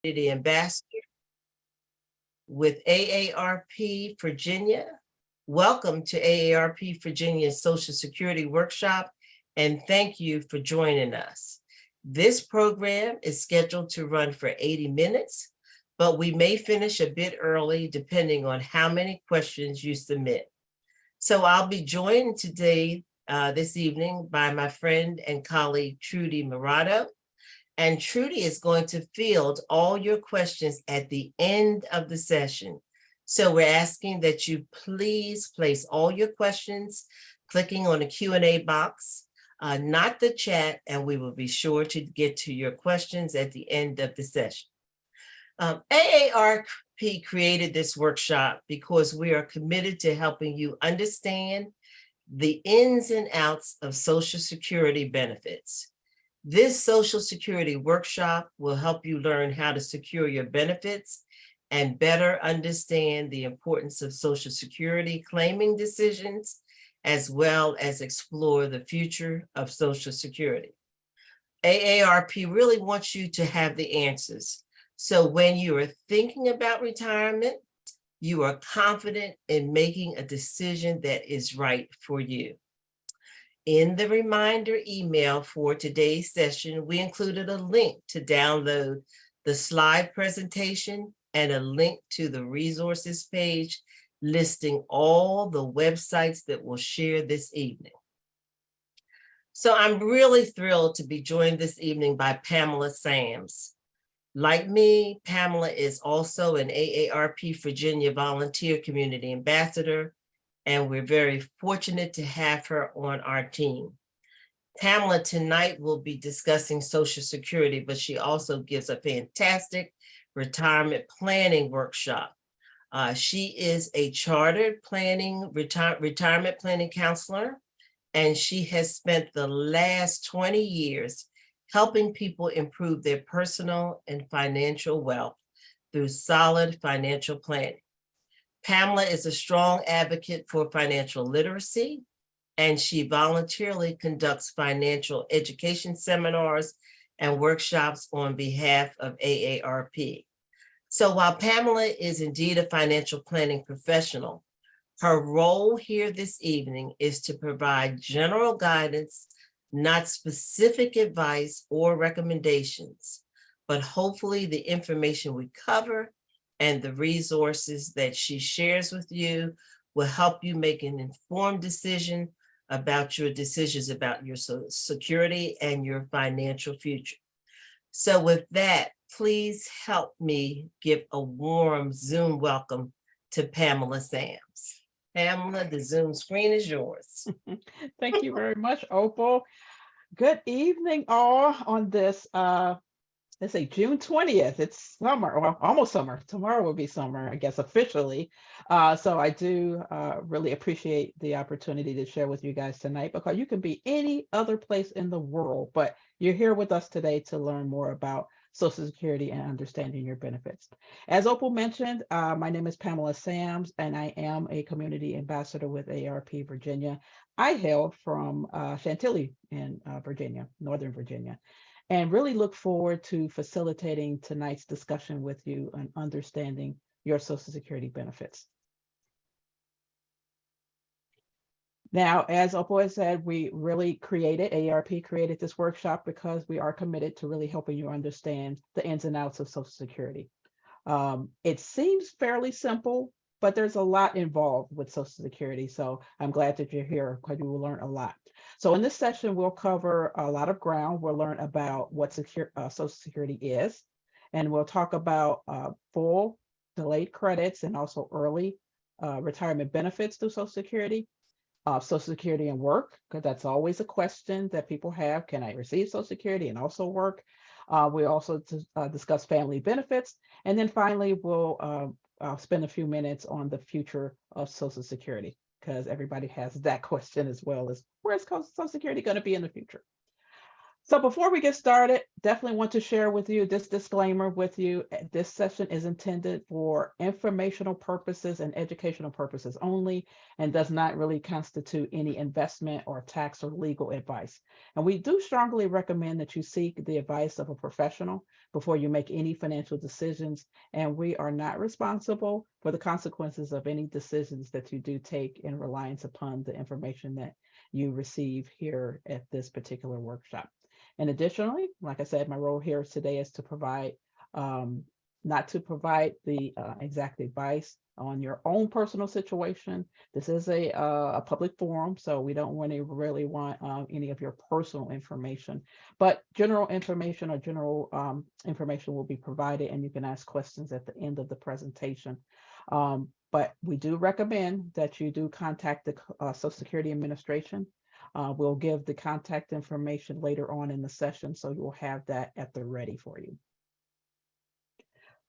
Community Ambassador with AARP Virginia. Welcome to AARP Virginia's Social Security Workshop, and thank you for joining us. This program is scheduled to run for 80 minutes, but we may finish a bit early depending on how many questions you submit. So I'll be joined today, this evening, by my friend and colleague, Trudy Murado. And Trudy is going to field all your questions at the end of the session. So we're asking that you please place all your questions, clicking on the Q&A box, not the chat, and we will be sure to get to your questions at the end of the session. AARP created this workshop because we are committed to helping you understand the ins and outs of Social Security benefits. This Social Security workshop will help you learn how to secure your benefits and better understand the importance of Social Security claiming decisions, as well as explore the future of Social Security. AARP really wants you to have the answers. So when you are thinking about retirement, you are confident in making a decision that is right for you. In the reminder email for today's session, we included a link to download the slide presentation and a link to the resources page listing all the websites that we'll share this evening. So I'm really thrilled to be joined this evening by Pamela Sams. Like me, Pamela is also an AARP Virginia Volunteer Community Ambassador, and we're very fortunate to have her on our team. Pamela tonight will be discussing Social Security, but she also gives a fantastic retirement planning workshop. She is a chartered retirement planning counselor, and she has spent the last 20 years helping people improve their personal and financial wealth through solid financial planning. Pamela is a strong advocate for financial literacy, and she voluntarily conducts financial education seminars and workshops on behalf of AARP. So while Pamela is indeed a financial planning professional, her role here this evening is to provide general guidance, not specific advice or recommendations, but hopefully the information we cover and the resources that she shares with you will help you make an informed decision about your decisions about your Social Security and your financial future. So with that, please help me give a warm Zoom welcome to Pamela Sams. Pamela, the Zoom screen is yours. Thank you very much, Opal. Good evening, all, on this, let's say June 20th. It's summer, well, almost summer. Tomorrow will be summer, I guess, officially. So I do really appreciate the opportunity to share with you guys tonight, because you can be any other place in the world, but you're here with us today to learn more about Social Security and understanding your benefits. As Opal mentioned, my name is Pamela Sams, and I am a community ambassador with AARP Virginia. I hail from Chantilly in Virginia, Northern Virginia, and really look forward to facilitating tonight's discussion with you on understanding your Social Security benefits. Now, as Opal has said, AARP created this workshop because we are committed to really helping you understand the ins and outs of Social Security. It seems fairly simple, but there's a lot involved with Social Security. So I'm glad that you're here, because you will learn a lot. So in this session, we'll cover a lot of ground. We'll learn about what Social Security is, and we'll talk about full, delayed credits, and also early retirement benefits through Social Security. Social Security and work, because that's always a question that people have. Can I receive Social Security and also work? We also discuss family benefits. And then finally, we'll spend a few minutes on the future of Social Security, because everybody has that question as well, as where's Social Security going to be in the future? So before we get started, definitely want to share with you this disclaimer with you. This session is intended for informational purposes and educational purposes only, and does not really constitute any investment or tax or legal advice. And we do strongly recommend that you seek the advice of a professional before you make any financial decisions. And we are not responsible for the consequences of any decisions that you do take in reliance upon the information that you receive here at this particular workshop. And additionally, like I said, my role here today is to provide, not to provide the exact advice on your own personal situation. This is a public forum, so we don't really want any of your personal information, but general information or general information will be provided, and you can ask questions at the end of the presentation. But we do recommend that you do contact the Social Security Administration. We'll give the contact information later on in the session, so you'll have that at the ready for you.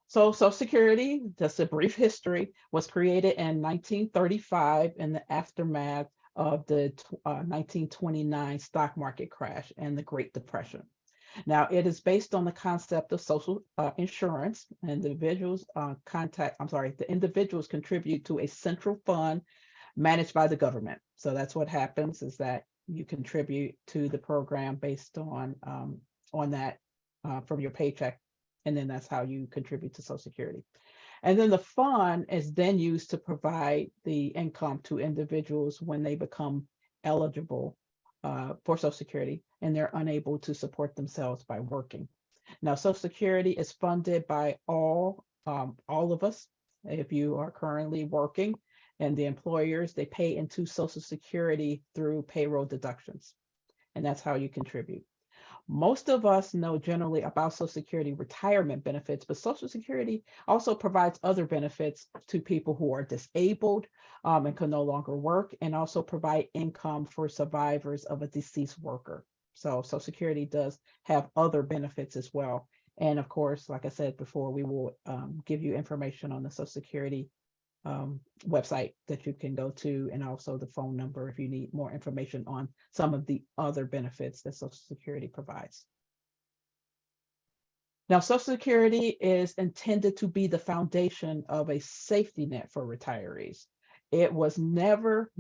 So Social Security, just a brief history, was created in 1935 in the aftermath of the 1929 stock market crash and the Great Depression. Now, it is based on the concept of social insurance. Individuals the individuals contribute to a central fund managed by the government. So that's what happens, is that you contribute to the program based on that from your paycheck. And then that's how you contribute to Social Security. And then the fund is then used to provide the income to individuals when they become eligible for Social Security and they're unable to support themselves by working. Now, Social Security is funded by all of us. If you are currently working, and the employers, they pay into Social Security through payroll deductions. And that's how you contribute. Most of us know generally about Social Security retirement benefits, but Social Security also provides other benefits to people who are disabled and can no longer work, and also provide income for survivors of a deceased worker. So Social Security does have other benefits as well. And of course, like I said before, we will give you information on the Social Security website that you can go to, and also the phone number if you need more information on some of the other benefits that Social Security provides. Now, Social Security is intended to be the foundation of a safety net for retirees. It was never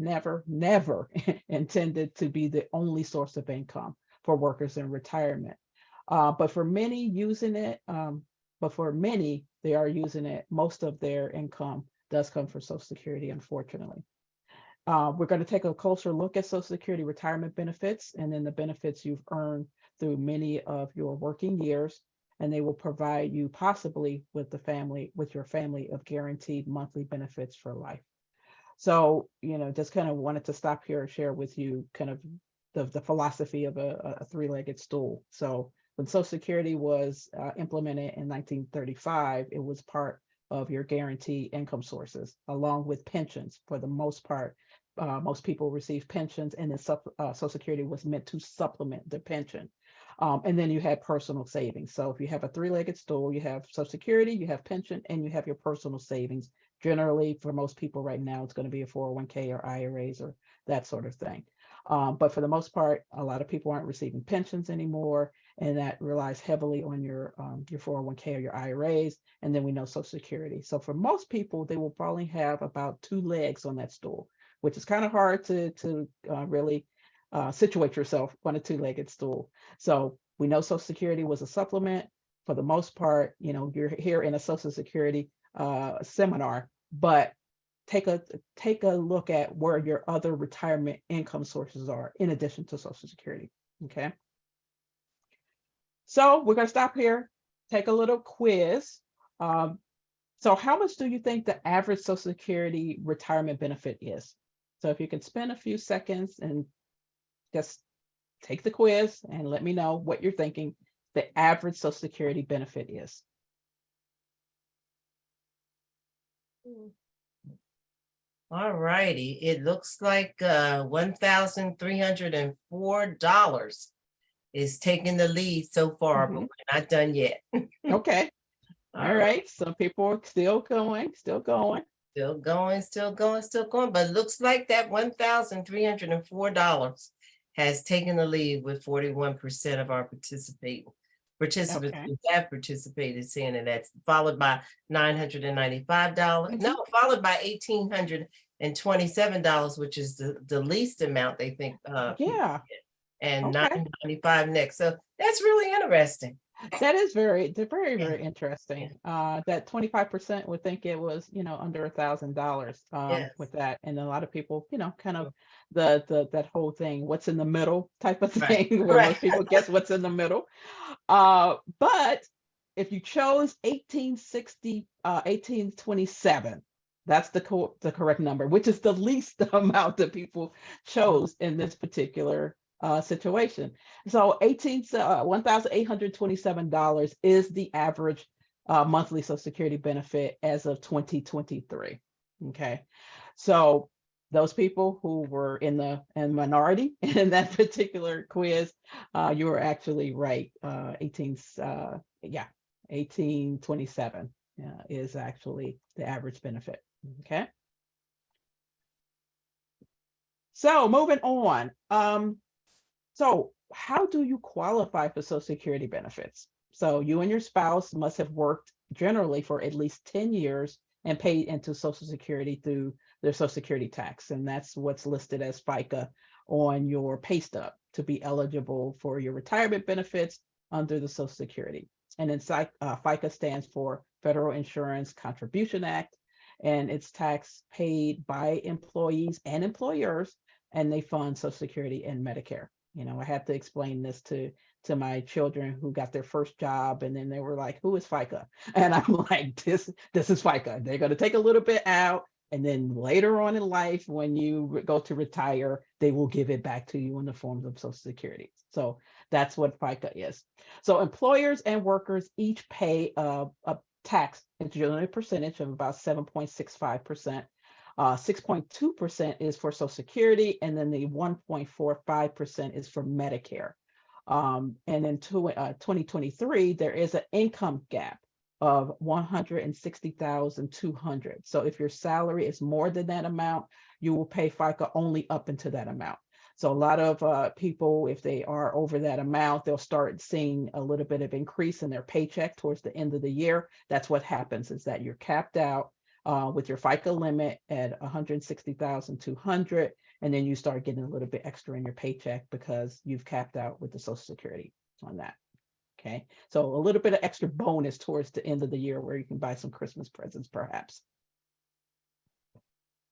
intended to be the only source of income for workers in retirement. But for many, they are using it. Most of their income does come from Social Security, unfortunately. We're going to take a closer look at Social Security retirement benefits, and then the benefits you've earned through many of your working years, and they will provide you possibly with your family of guaranteed monthly benefits for life. So, just kind of wanted to stop here and share with you kind of the philosophy of a three-legged stool. So when Social Security was implemented in 1935, it was part of your guaranteed income sources, along with pensions. For the most part, most people receive pensions, and then Social Security was meant to supplement the pension. And then you had personal savings. So if you have a three-legged stool, you have Social Security, you have pension, and you have your personal savings. Generally, for most people right now, it's going to be a 401k or IRAs or that sort of thing. But for the most part, a lot of people aren't receiving pensions anymore, and that relies heavily on your 401k or your IRAs, and then we know Social Security. So for most people, they will probably have about two legs on that stool, which is kind of hard to really situate yourself on a two-legged stool. So we know Social Security was a supplement. For the most part, you're here in a Social Security seminar, but take a look at where your other retirement income sources are in addition to Social Security. Okay. So we're going to stop here, take a little quiz. So how much do you think the average Social Security retirement benefit is? So if you can spend a few seconds and just take the quiz and let me know what you're thinking the average Social Security benefit is. All righty, it looks like $1,304 is taking the lead so far, but we're not done yet. Okay. All right. Some people are still going. But it looks like that $1,304 has taken the lead with 41% of our participants who have participated, saying that that's followed by $995. No, followed by $1,827, which is the least amount they think. Yeah. And $995 next. So that's really interesting. That is they're very, Yeah, very yeah, interesting. That 25% would think it was, under $1,000 yes. with that. And a lot of people, kind of the that whole thing, what's in the middle type of Right, thing, where right. most people guess what's in the middle. But if you chose 1860, 1827, that's the correct number, which is the least amount that people chose in this particular situation. So $1,827 is the average monthly Social Security benefit as of 2023. Okay, so those people who were in minority in that particular quiz, you were actually right. 1827 is actually the average benefit. Okay, so moving on. So how do you qualify for Social Security benefits? So you and your spouse must have worked generally for at least 10 years and paid into Social Security through their Social Security tax. And that's what's listed as FICA on your pay stub to be eligible for your retirement benefits under the Social Security. And then FICA stands for Federal Insurance Contribution Act, and it's tax paid by employees and employers, and they fund Social Security and Medicare. I had to explain this to my children who got their first job, and then they were like, "Who is FICA?" And I'm like, "This is FICA. They're going to take a little bit out, and then later on in life, when you go to retire, they will give it back to you in the forms of Social Security." So that's what FICA is. So employers and workers each pay a tax, a general percentage of about 7.65%. 6.2% is for Social Security, and then the 1.45% is for Medicare. And in 2023, there is an income gap of 160,200. So if your salary is more than that amount, you will pay FICA only up into that amount. So a lot of people, if they are over that amount, they'll start seeing a little bit of increase in their paycheck towards the end of the year. That's what happens, is that you're capped out with your FICA limit at 160,200, and then you start getting a little bit extra in your paycheck because you've capped out with the Social Security on that. Okay, so a little bit of extra bonus towards the end of the year where you can buy some Christmas presents, perhaps.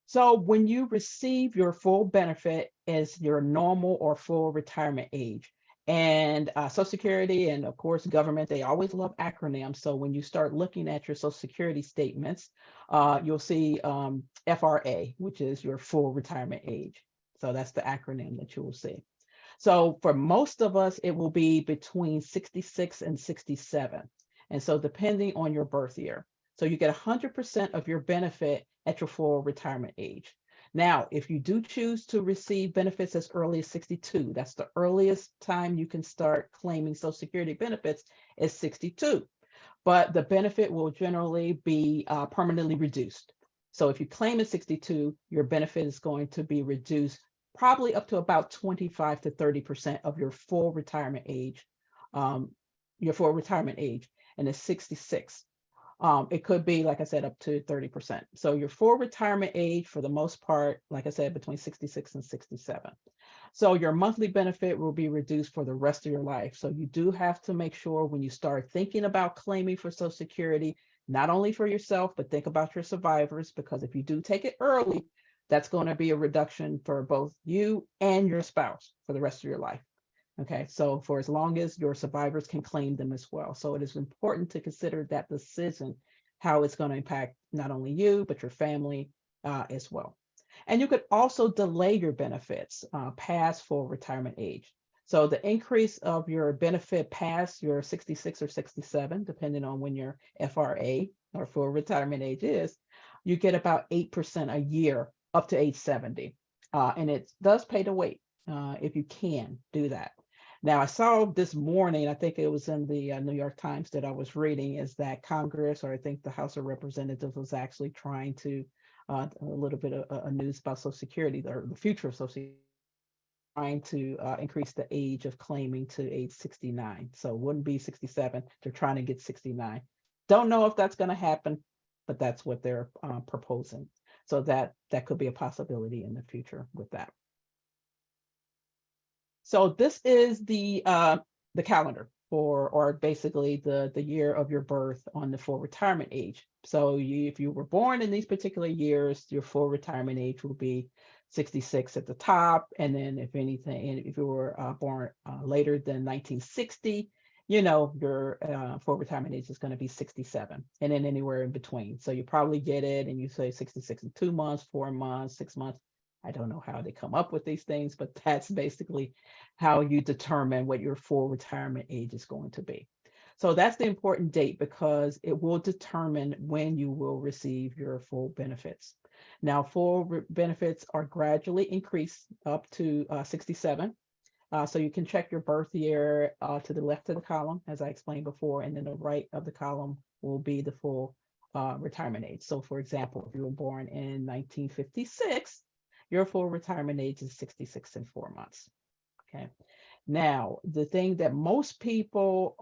So when you receive your full benefit as your normal or full retirement age, and Social Security and of course government, they always love acronyms. So when you start looking at your Social Security statements, you'll see FRA, which is your full retirement age. So that's the acronym that you will see. So for most of us, it will be between 66 and 67. And so depending on your birth year. So you get 100% of your benefit at your full retirement age. Now, if you do choose to receive benefits as early as 62, that's the earliest time you can start claiming Social Security benefits is 62. But the benefit will generally be permanently reduced. So if you claim at 62, your benefit is going to be reduced probably up to about 25 to 30% of your full retirement age, and it's 66. It could be, like I said, up to 30%. So your full retirement age, for the most part, like I said, between 66 and 67. So your monthly benefit will be reduced for the rest of your life. So you do have to make sure when you start thinking about claiming for Social Security, not only for yourself, but think about your survivors, because if you do take it early, that's going to be a reduction for both you and your spouse for the rest of your life. Okay, so for as long as your survivors can claim them as well. So it is important to consider that decision, how it's going to impact not only you, but your family as well. And you could also delay your benefits past full retirement age. So the increase of your benefit past your 66 or 67, depending on when your FRA or full retirement age is, you get about 8% a year up to age 70. And it does pay to wait if you can do that. Now, I saw this morning, I think it was in the New York Times that I was reading, is that Congress, or I think the House of Representatives, was actually trying to, a little bit of news about Social Security, or the future of Social Security, trying to increase the age of claiming to age 69. So it wouldn't be 67, they're trying to get 69. Don't know if that's going to happen, but that's what they're proposing. So that could be a possibility in the future with that. So this is the calendar. or basically the year of your birth on the full retirement age. So if you were born in these particular years, your full retirement age will be 66 at the top. And then if anything, and if you were born later than 1960, your full retirement age is going to be 67, and then anywhere in between. So you probably get it and you say 66 in 2 months, 4 months, 6 months. I don't know how they come up with these things, but that's basically how you determine what your full retirement age is going to be. So that's the important date because it will determine when you will receive your full benefits. Now, full benefits are gradually increased up to 67. So you can check your birth year to the left of the column, as I explained before, and then the right of the column will be the full retirement age. So for example, if you were born in 1956, your full retirement age is 66 and 4 months. Okay. Now, the thing that most people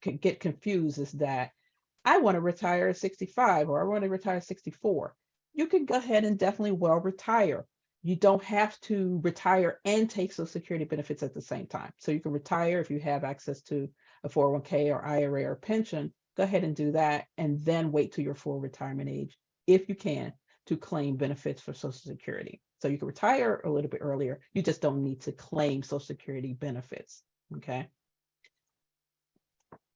can get confused is that I want to retire at 65 or I want to retire at 64. You can go ahead and definitely well retire. You don't have to retire and take Social Security benefits at the same time. So you can retire if you have access to a 401k or IRA or pension, go ahead and do that and then wait till your full retirement age, if you can, to claim benefits for Social Security. So you can retire a little bit earlier. You just don't need to claim Social Security benefits. Okay.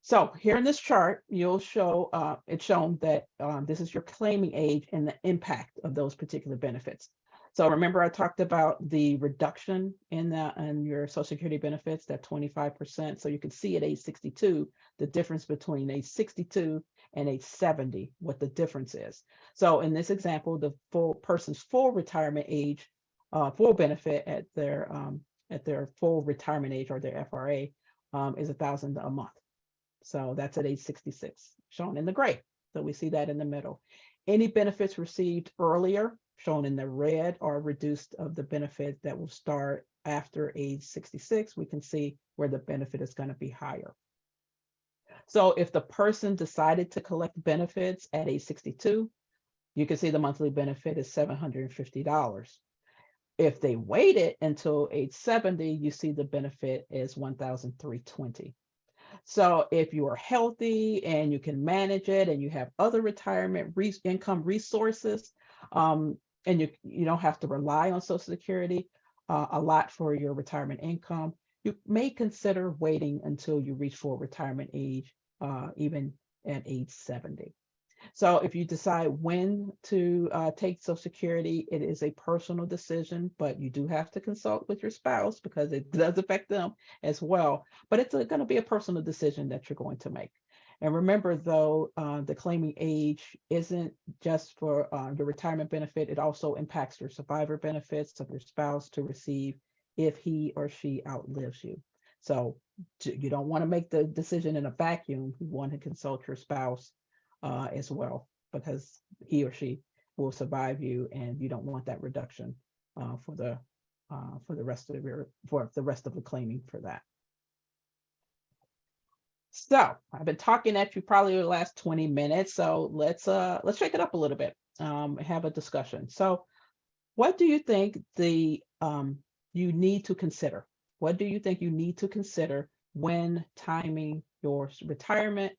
So here in this chart, you'll show it's shown that this is your claiming age and the impact of those particular benefits. So remember, I talked about the reduction in your Social Security benefits, that 25%. So you can see at age 62, the difference between age 62 and age 70, what the difference is. So in this example, the person's full retirement age, full benefit at their full retirement age or their FRA is $1,000 a month. So that's at age 66, shown in the gray. So we see that in the middle. Any benefits received earlier, shown in the red, are reduced of the benefit that will start after age 66. We can see where the benefit is going to be higher. So if the person decided to collect benefits at age 62, you can see the monthly benefit is $750. If they waited until age 70, you see the benefit is $1,320. So if you are healthy and you can manage it and you have other retirement income resources, and you don't have to rely on Social Security a lot for your retirement income, you may consider waiting until you reach full retirement age, even at age 70. So if you decide when to take Social Security, it is a personal decision, but you do have to consult with your spouse because it does affect them as well. But it's going to be a personal decision that you're going to make. And remember, though, the claiming age isn't just for your retirement benefit. It also impacts your survivor benefits of your spouse to receive if he or she outlives you. So you don't want to make the decision in a vacuum. You want to consult your spouse as well, because he or she will survive you, and you don't want that reduction for the rest of the claiming for that. So I've been talking at you probably the last 20 minutes. So let's shake it up a little bit, have a discussion. So what do you think you need to consider? What do you think you need to consider when timing your retirement?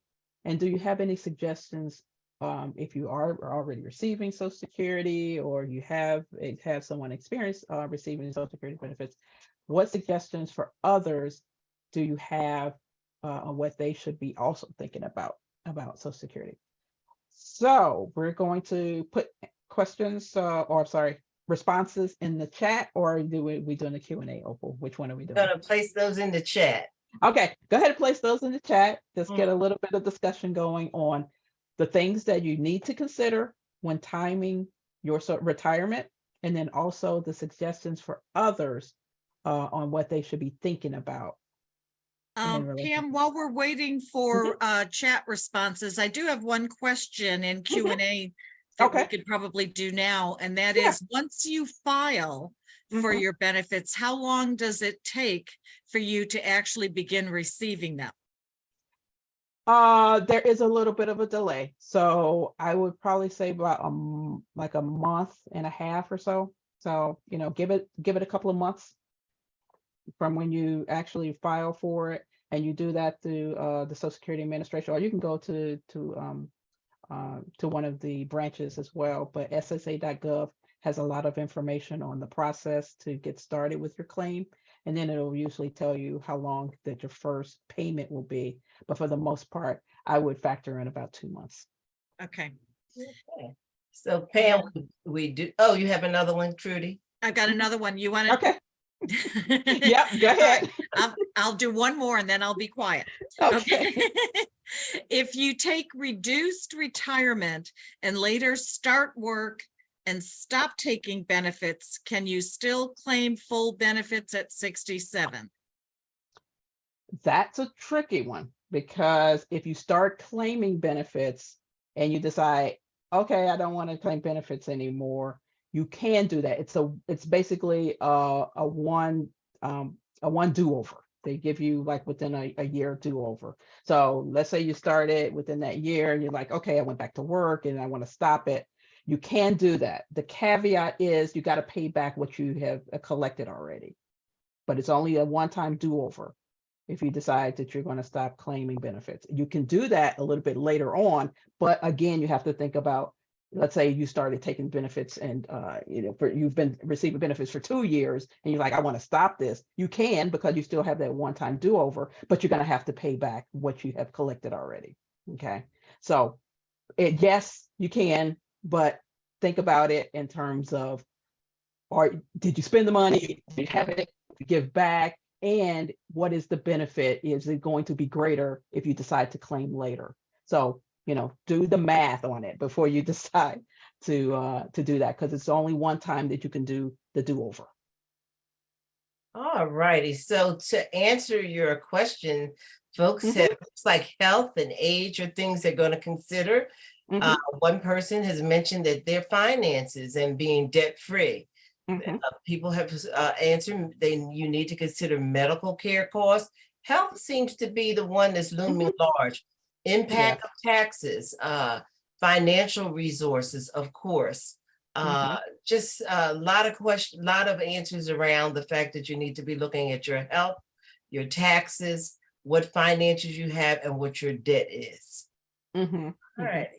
And do you have any suggestions if you are already receiving Social Security, or you have someone experienced receiving Social Security benefits? What suggestions for others do you have on what they should be also thinking about Social Security? So we're going to put questions, responses in the chat, or do we doing the Q&A, Opal? Which one are we doing? I'm gonna place those in the chat. Okay, go ahead and place those in the chat. Just get a little bit of discussion going on the things that you need to consider when timing your retirement, and then also the suggestions for others on what they should be thinking about. Pam, while we're waiting for chat responses, I do have one question in Q&A that we could probably do now, and that is, once you file for your benefits, how long does it take for you to actually begin receiving them? There is a little bit of a delay. So I would probably say about like a month and a half or so. So, give it a couple of months from when you actually file for it. And you do that through the Social Security Administration, or you can go to one of the branches as well. But SSA.gov has a lot of information on the process to get started with your claim. And then it'll usually tell you how long that your first payment will be. But for the most part, I would factor in about 2 months. Okay. Okay. So Pam, we do, oh, you have another one, Trudy? I've got another one. You want to? Okay. Yep, go ahead. I'll do one more and then I'll be quiet. Okay. If you take reduced retirement and later start work and stop taking benefits, can you still claim full benefits at 67? That's a tricky one, because if you start claiming benefits and you decide, okay, I don't want to claim benefits anymore, you can do that. It's basically a one do-over. They give you like within a year do-over. So let's say you started within that year and you're like, okay, I went back to work and I want to stop it. You can do that. The caveat is you got to pay back what you have collected already, but it's only a one-time do-over. If you decide that you're going to stop claiming benefits, you can do that a little bit later on. But again, you have to think about, let's say you started taking benefits and you've been receiving benefits for 2 years and you're like, I want to stop this. You can, because you still have that one-time do-over, but you're going to have to pay back what you have collected already. Okay. So yes, you can, but think about it in terms of, or did you spend the money? Did you have it to give back? And what is the benefit? Is it going to be greater if you decide to claim later? So, do the math on it before you decide to do that, because it's only one time that you can do the do-over. All righty. So to answer your question, folks Mhm. have, it's like health and age are things they're going to consider. Mhm. One person has mentioned that their finances and being debt-free. Mhm. People have answered, you need to consider medical care costs. Health seems to be the one that's looming large. Yeah. Impact of taxes, financial resources, of course. Mhm. Just a lot of questions, lot of answers around the fact that you need to be looking at your health, your taxes, what finances you have, and what your debt is. Mhm. All Mhm. right.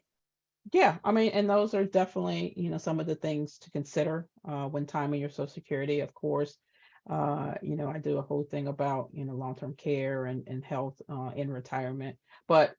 Yeah, I mean, and those are definitely, some of the things to consider when timing your Social Security. Of course, I do a whole thing about, long-term care and health in retirement, but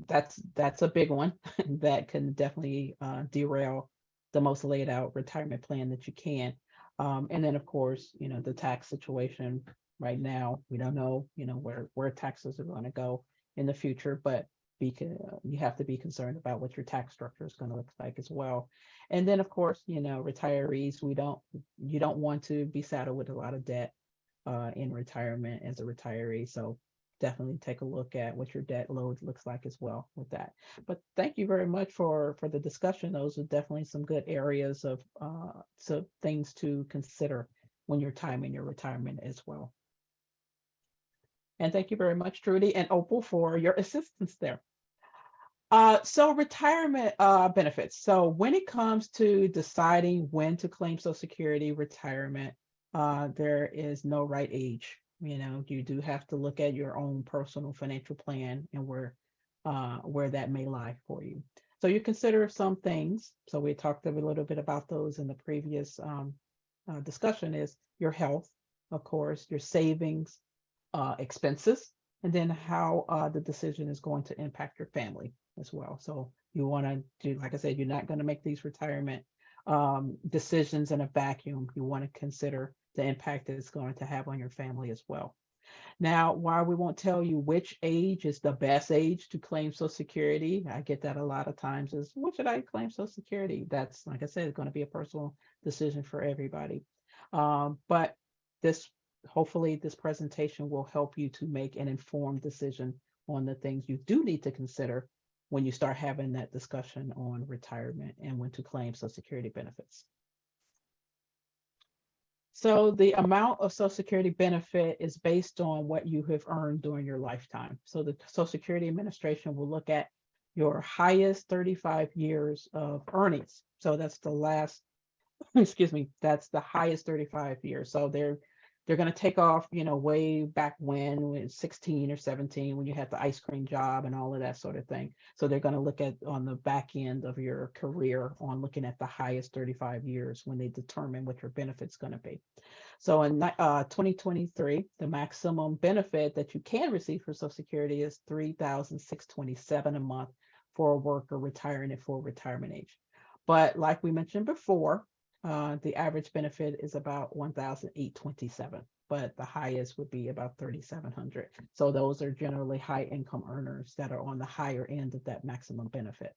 that's a big one that can definitely derail the most laid out retirement plan that you can. And then, of course, the tax situation right now, we don't know, where taxes are going to go in the future, but you have to be concerned about what your tax structure is going to look like as well. And then, of course, retirees, you don't want to be saddled with a lot of debt in retirement as a retiree. So definitely take a look at what your debt load looks like as well with that. But thank you very much for the discussion. Those are definitely some good areas of so things to consider when you're timing your retirement as well. And thank you very much, Trudy and Opal, for your assistance there. So retirement benefits. So when it comes to deciding when to claim Social Security retirement, there is no right age. You do have to look at your own personal financial plan and where that may lie for you. So you consider some things. So we talked a little bit about those in the previous discussion. Is your health, of course, your savings, expenses, and then how the decision is going to impact your family as well. So you want to do, like I said, you're not going to make these retirement decisions in a vacuum. You want to consider the impact that it's going to have on your family as well. Now, while we won't tell you which age is the best age to claim Social Security, I get that a lot of times is, what should I claim Social Security? That's, like I said, going to be a personal decision for everybody. But this, hopefully this presentation will help you to make an informed decision on the things you do need to consider when you start having that discussion on retirement and when to claim Social Security benefits. So the amount of Social Security benefit is based on what you have earned during your lifetime. So the Social Security Administration will look at your highest 35 years of earnings. So that's the last, excuse me, that's the highest 35 years. So they're They're going to take off, way back when it was 16 or 17, when you had the ice cream job and all of that sort of thing. So they're going to look at on the back end of your career on looking at the highest 35 years when they determine what your benefit's going to be. So in 2023, the maximum benefit that you can receive for Social Security is $3,627 a month for a worker retiring at full retirement age. But like we mentioned before, the average benefit is about $1,827, but the highest would be about $3,700. So those are generally high income earners that are on the higher end of that maximum benefit.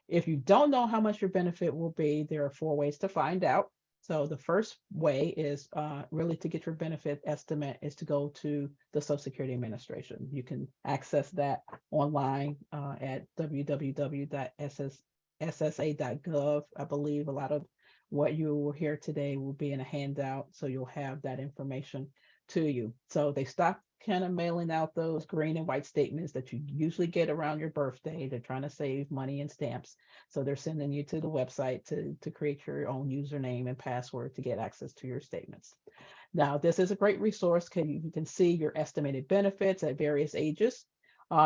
If you don't know how much your benefit will be, there are 4 ways to find out. So the first way is really to get your benefit estimate is to go to the Social Security Administration. You can access that online at www.ssa.gov. I believe a lot of what you will hear today will be in a handout, so you'll have that information to you. So they stopped kind of mailing out those green and white statements that you usually get around your birthday. They're trying to save money and stamps. So they're sending you to the website to create your own username and password to get access to your statements. Now, this is a great resource because you can see your estimated benefits at various ages.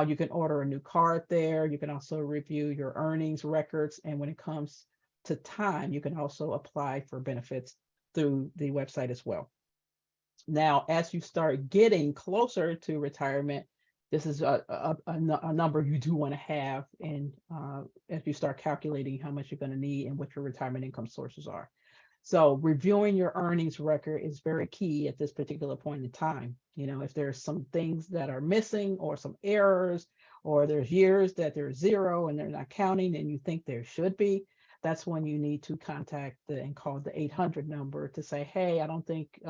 You can order a new card there. You can also review your earnings records. And when it comes to time, you can also apply for benefits through the website as well. Now, as you start getting closer to retirement, this is a number you do want to have, and as you start calculating how much you're going to need and what your retirement income sources are. So reviewing your earnings record is very key at this particular point in time. If there's some things that are missing or some errors, or there's years that there's 0 and they're not counting and you think there should be, that's when you need to contact and call the 800 number to say, hey, I don't think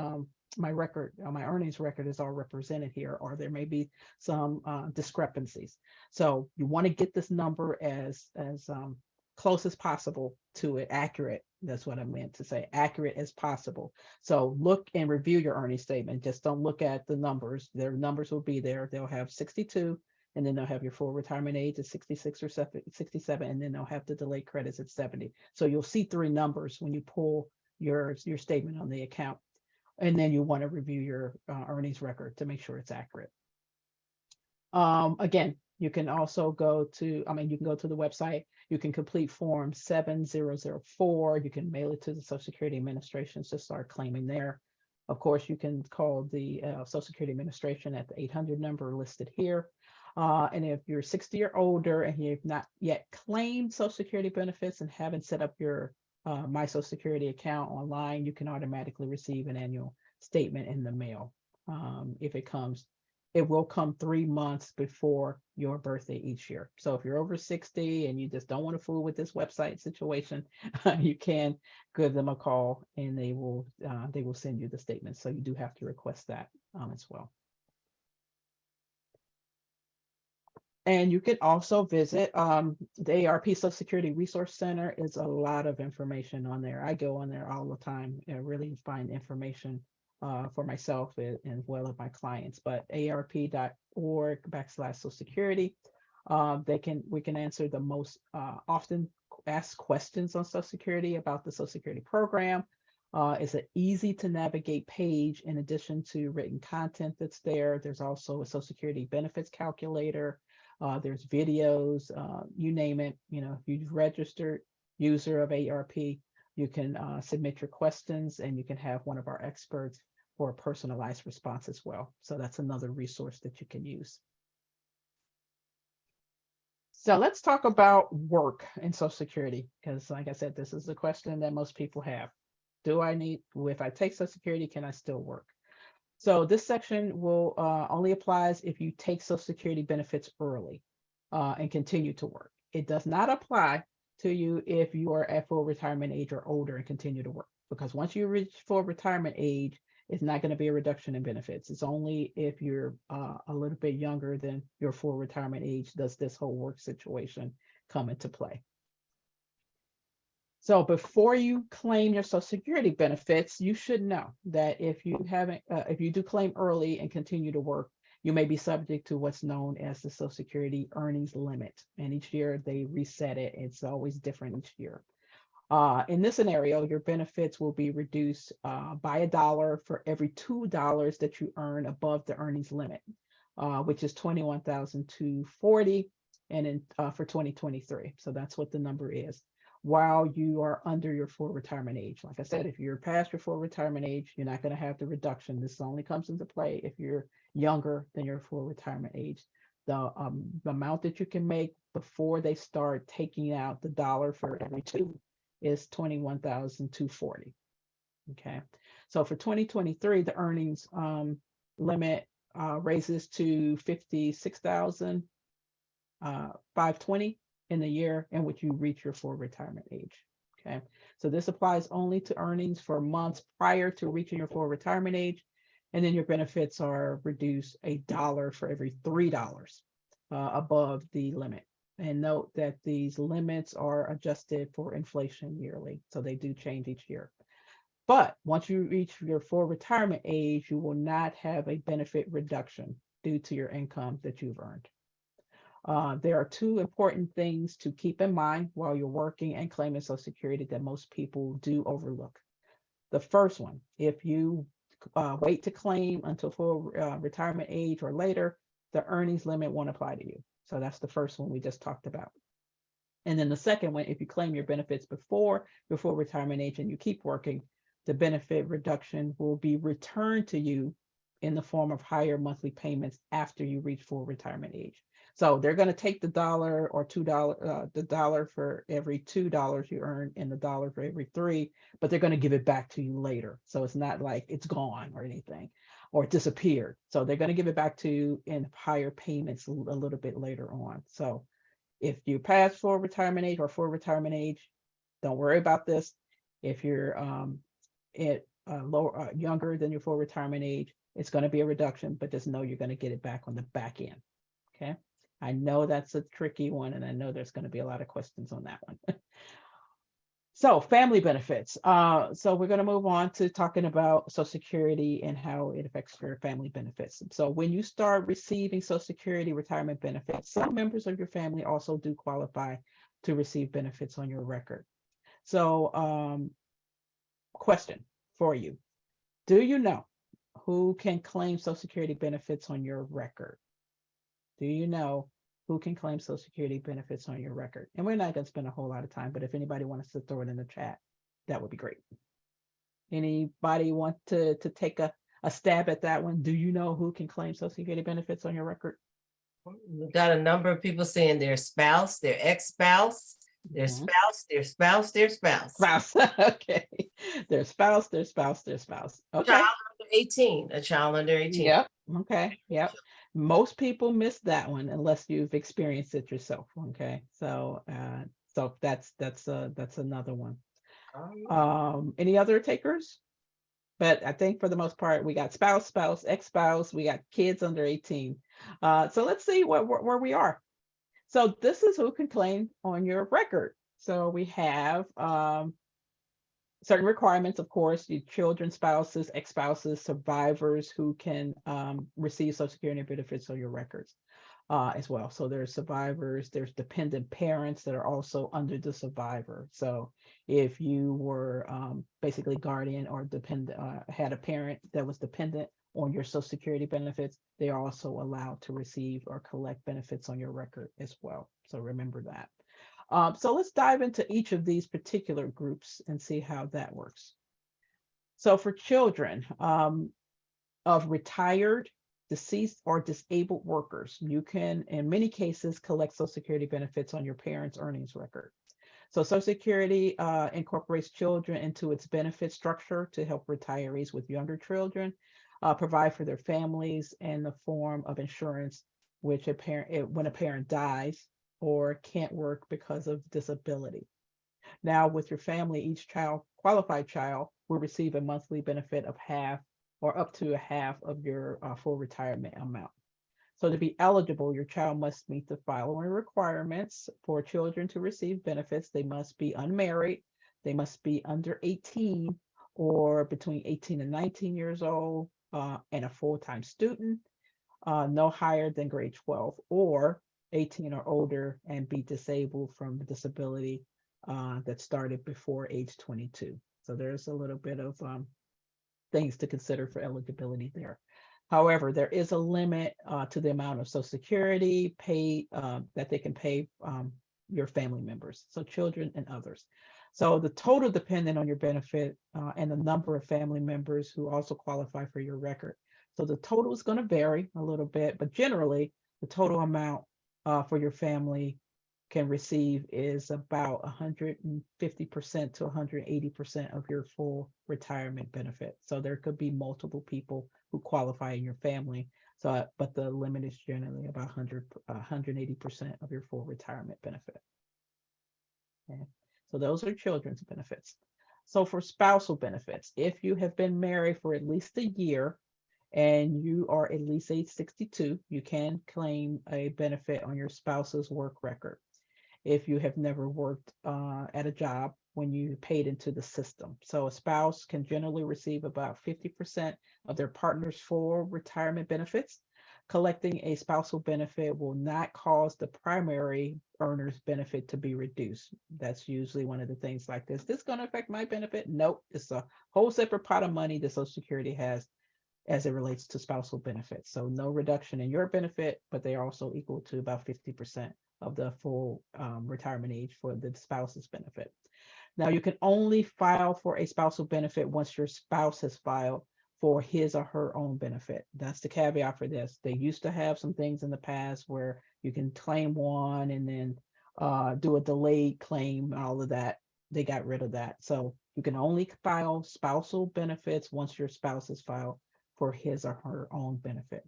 my earnings record is all represented here, or there may be some discrepancies. So you want to get this number as close as possible to it, accurate. That's what I meant to say, accurate as possible. So look and review your earnings statement. Just don't look at the numbers. Their numbers will be there. They'll have 62, and then they'll have your full retirement age at 66 or 67, and then they'll have the delayed credits at 70. So you'll see 3 numbers when you pull your statement on the account. And then you want to review your earnings record to make sure it's accurate. Again, you can also go to, you can go to the website. You can complete form 7004. You can mail it to the Social Security Administration to start claiming there. Of course, you can call the Social Security Administration at the 800 number listed here. And if you're 60 or older and you've not yet claimed Social Security benefits and haven't set up your My Social Security account online, you can automatically receive an annual statement in the mail. If it comes, it will come 3 months before your birthday each year. So if you're over 60 and you just don't want to fool with this website situation, you can give them a call and they will send you the statement. So you do have to request that as well. And you can also visit the AARP Social Security Resource Center. Is a lot of information on there. I go on there all the time and really find information for myself and as well as my clients. But aarp.org/Social Security. We can answer the most often asked questions on Social Security about the Social Security program. It's an easy to navigate page. In addition to written content that's there, there's also a Social Security benefits calculator. There's videos, you name it. If you've registered user of AARP, you can submit your questions and you can have one of our experts for a personalized response as well. So that's another resource that you can use. So let's talk about work in Social Security, because like I said, this is the question that most people have. If I take Social Security, can I still work? So this section will only applies if you take Social Security benefits early and continue to work. It does not apply to you if you are at full retirement age or older and continue to work, because once you reach full retirement age, it's not going to be a reduction in benefits. It's only if you're a little bit younger than your full retirement age does this whole work situation come into play. So before you claim your Social Security benefits, you should know that if you do claim early and continue to work, you may be subject to what's known as the Social Security earnings limit. And each year they reset it. It's always different each year. In this scenario, your benefits will be reduced by $1 for every $2 that you earn above the earnings limit, which is 21,240, and in for 2023. So that's what the number is. While you are under your full retirement age, like I said, if you're past your full retirement age, you're not going to have the reduction. This only comes into play if you're younger than your full retirement age. The amount that you can make before they start taking out the dollar for every two is 21,240. Okay, so for 2023, the earnings limit raises to 56,520 in the year in which you reach your full retirement age. Okay, so this applies only to earnings for months prior to reaching your full retirement age, and then your benefits are reduced $1 for every $3 above the limit. And note that these limits are adjusted for inflation yearly, so they do change each year. But once you reach your full retirement age, you will not have a benefit reduction due to your income that you've earned. There are two important things to keep in mind while you're working and claiming Social Security that most people do overlook. The first one, if you wait to claim until full retirement age or later, the earnings limit won't apply to you. So that's the first one we just talked about. And then the second one, if you claim your benefits before your full retirement age and you keep working, the benefit reduction will be returned to you in the form of higher monthly payments after you reach full retirement age. So they're going to take the $1 or $2, the $1 for every $2 you earn and the $1 for every $3, but they're going to give it back to you later. So it's not like it's gone or anything or it disappeared. So they're going to give it back to you in higher payments a little bit later on. So if you pass full retirement age or full retirement age, don't worry about this. If you're younger than your full retirement age, it's going to be a reduction, but just know you're going to get it back on the back end. Okay. I know that's a tricky one, and I know there's going to be a lot of questions on that one. So family benefits. So we're going to move on to talking about Social Security and how it affects your family benefits. So when you start receiving Social Security retirement benefits, some members of your family also do qualify to receive benefits on your record. So question for you. Do you know who can claim Social Security benefits on your record? Do you know who can claim Social Security benefits on your record? And we're not going to spend a whole lot of time, but if anybody wants to throw it in the chat, that would be great. Anybody want to take a stab at that one? Do you know who can claim Social Security benefits on your record? We've got a number of people saying their spouse, their ex-spouse, their spouse, their spouse, their spouse. Spouse. Okay. Their spouse, their spouse, their spouse. Okay. Child under 18, a child under 18. Yep. Okay. Yep. Most people miss that one unless you've experienced it yourself. Okay. So so that's another one. Any other takers? But I think for the most part, we got spouse, ex-spouse, we got kids under 18. So let's see where we are. So this is who can claim on your record. So we have certain requirements, of course, your children, spouses, ex-spouses, survivors who can receive Social Security benefits on your records as well. So there's survivors, there's dependent parents that are also under the survivor. So if you were basically guardian or dependent, had a parent that was dependent on your Social Security benefits, they are also allowed to receive or collect benefits on your record as well. So remember that. So let's dive into each of these particular groups and see how that works. So for children of retired, deceased, or disabled workers, you can, in many cases, collect Social Security benefits on your parents' earnings record. So Social Security incorporates children into its benefit structure to help retirees with younger children provide for their families in the form of insurance, which when a parent dies or can't work because of disability. Now, with your family, each qualified child will receive a monthly benefit of half or up to a half of your full retirement amount. So to be eligible, your child must meet the following requirements for children to receive benefits. They must be unmarried, they must be under 18 or between 18 and 19 years old, and a full-time student, no higher than grade 12, or 18 or older and be disabled from disability that started before age 22. So there's a little bit of things to consider for eligibility there. However, there is a limit to the amount of Social Security pay that they can pay your family members, so children and others. So the total dependent on your benefit and the number of family members who also qualify for your record. So the total is going to vary a little bit, but generally the total amount for your family can receive is about 150% to 180% of your full retirement benefit. So there could be multiple people who qualify in your family. So, but the limit is generally about 180% of your full retirement benefit. Okay. So those are children's benefits. So for spousal benefits, if you have been married for at least a year and you are at least age 62, you can claim a benefit on your spouse's work record if you have never worked at a job when you paid into the system. So a spouse can generally receive about 50% of their partner's full retirement benefits. Collecting a spousal benefit will not cause the primary earner's benefit to be reduced. That's usually one of the things like this. This is going to affect my benefit? Nope, it's a whole separate pot of money that Social Security has as it relates to spousal benefits. So no reduction in your benefit, but they are also equal to about 50% of the full retirement age for the spouse's benefit. Now, you can only file for a spousal benefit once your spouse has filed for his or her own benefit. That's the caveat for this. They used to have some things in the past where you can claim one and then do a delayed claim and all of that. They got rid of that. So you can only file spousal benefits once your spouse has filed for his or her own benefit.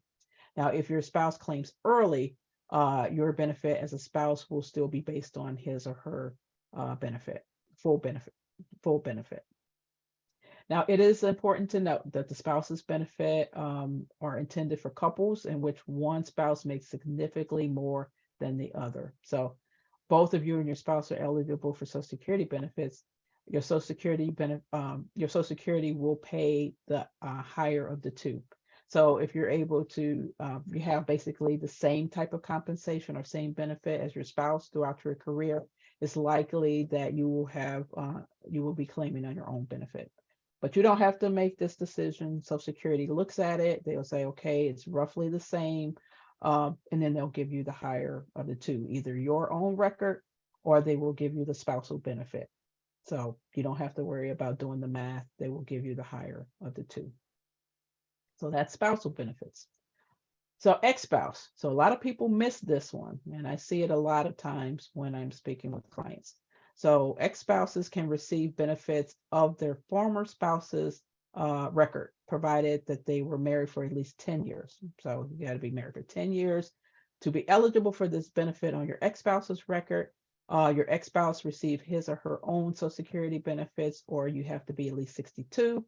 Now, if your spouse claims early, your benefit as a spouse will still be based on his or her full benefit. Now, it is important to note that the spouse's benefit are intended for couples in which one spouse makes significantly more than the other. So both of you and your spouse are eligible for Social Security benefits. Your Social Security will pay the higher of the two. So if you're able to, you have basically the same type of compensation or same benefit as your spouse throughout your career, it's likely that you will be claiming on your own benefit. But you don't have to make this decision. Social Security looks at it. They'll say, okay, it's roughly the same. And then they'll give you the higher of the two, either your own record or they will give you the spousal benefit. So you don't have to worry about doing the math. They will give you the higher of the two. So that's spousal benefits. So ex-spouse. So a lot of people miss this one, and I see it a lot of times when I'm speaking with clients. So ex-spouses can receive benefits of their former spouse's record, provided that they were married for at least 10 years. So you got to be married for 10 years to be eligible for this benefit on your ex-spouse's record. Your ex-spouse receive his or her own Social Security benefits, or you have to be at least 62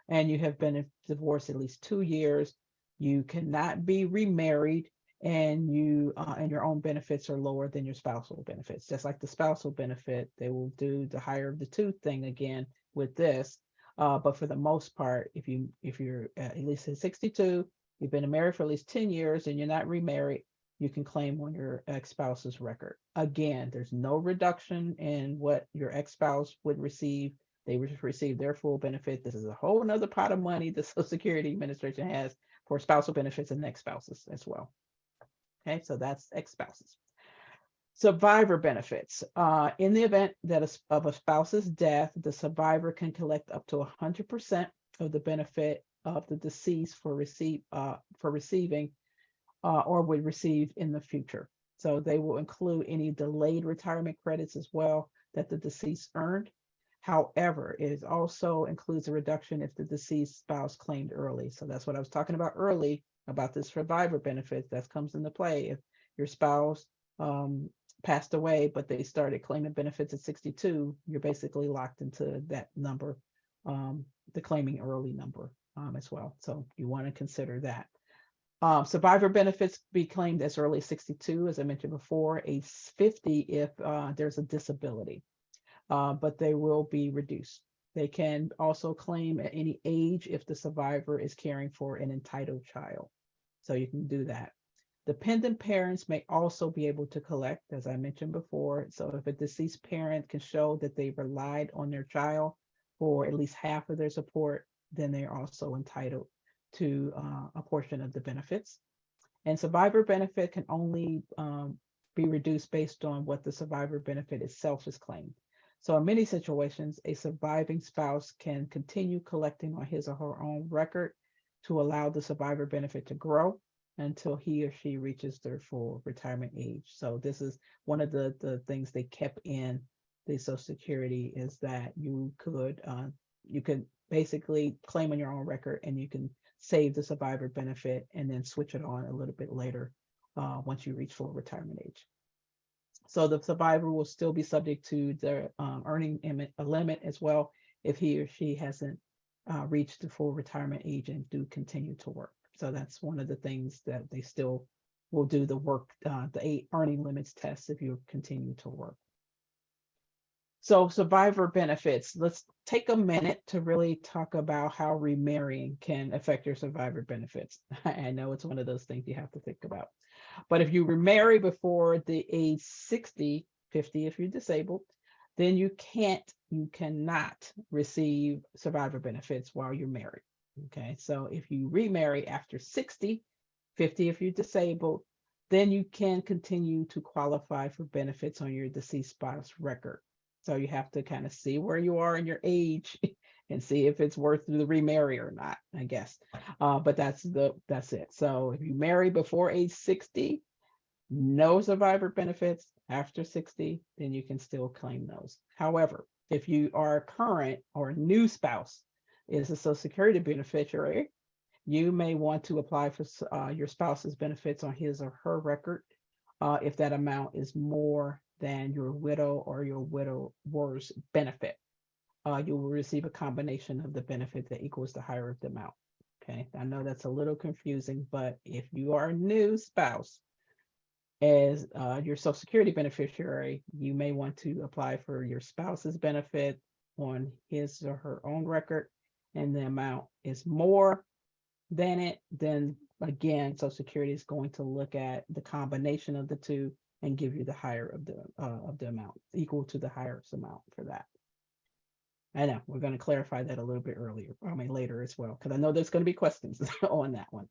and you have been divorced at least 2 years. You cannot be remarried, and your own benefits are lower than your spousal benefits. Just like the spousal benefit, they will do the higher of the two thing again with this. But for the most part, if you're at least 62, you've been married for at least 10 years, and you're not remarried, you can claim on your ex-spouse's record. Again, there's no reduction in what your ex-spouse would receive. They would receive their full benefit. This is a whole nother pot of money the Social Security Administration has for spousal benefits and ex-spouses as well. Okay, so that's ex-spouses. Survivor benefits. In the event that of a spouse's death, the survivor can collect up to 100% of the benefit of the deceased for receiving or would receive in the future. So they will include any delayed retirement credits as well that the deceased earned. However, it also includes a reduction if the deceased spouse claimed early. So that's what I was talking about early about this survivor benefit that comes into play. If your spouse passed away, but they started claiming benefits at 62, you're basically locked into that number, the claiming early number as well. So you want to consider that. Survivor benefits be claimed as early as 62, as I mentioned before, age 50 if there's a disability, but they will be reduced. They can also claim at any age if the survivor is caring for an entitled child. So you can do that. Dependent parents may also be able to collect, as I mentioned before. So if a deceased parent can show that they relied on their child for at least half of their support, then they're also entitled to a portion of the benefits. And survivor benefit can only be reduced based on what the survivor benefit itself is claimed. So in many situations, a surviving spouse can continue collecting on his or her own record to allow the survivor benefit to grow until he or she reaches their full retirement age. So this is one of the things they kept in the Social Security, is that you could basically claim on your own record, and you can save the survivor benefit and then switch it on a little bit later once you reach full retirement age. So the survivor will still be subject to the earning limit as well if he or she hasn't reached the full retirement age and do continue to work. So that's one of the things that they still will do, the work, the 8 earning limits test if you continue to work. So survivor benefits, let's take a minute to really talk about how remarrying can affect your survivor benefits. I know it's one of those things you have to think about. But if you remarry before the age 60, 50 if you're disabled, then you cannot receive survivor benefits while you're married. Okay, so if you remarry after 60, 50 if you're disabled, then you can continue to qualify for benefits on your deceased spouse record. So you have to kind of see where you are in your age and see if it's worth the remarry or not, I guess. But that's it. So if you marry before age 60, no survivor benefits. After 60, then you can still claim those. However, if you are a current or a new spouse is a Social Security beneficiary, you may want to apply for your spouse's benefits on his or her record if that amount is more than your widow or your widower's benefit. You will receive a combination of the benefit that equals the higher the amount. Okay, I know that's a little confusing, but if you are a new spouse as your Social Security beneficiary, you may want to apply for your spouse's benefit on his or her own record, and the amount is more than it, then again, Social Security is going to look at the combination of the two and give you the higher of the amount, equal to the highest amount for that. I know we're going to clarify that a little bit later as well, because I know there's going to be questions on that one.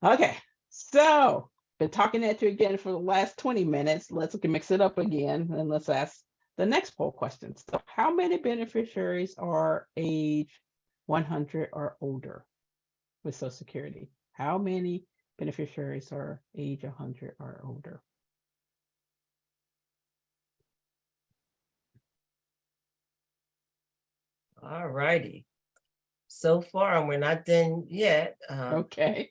Okay, so been talking at you again for the last 20 minutes. Let's mix it up again and let's ask the next poll question. So how many beneficiaries are age 100 or older with Social Security? How many beneficiaries are age 100 or older? All righty. So far, and we're not done yet. Okay.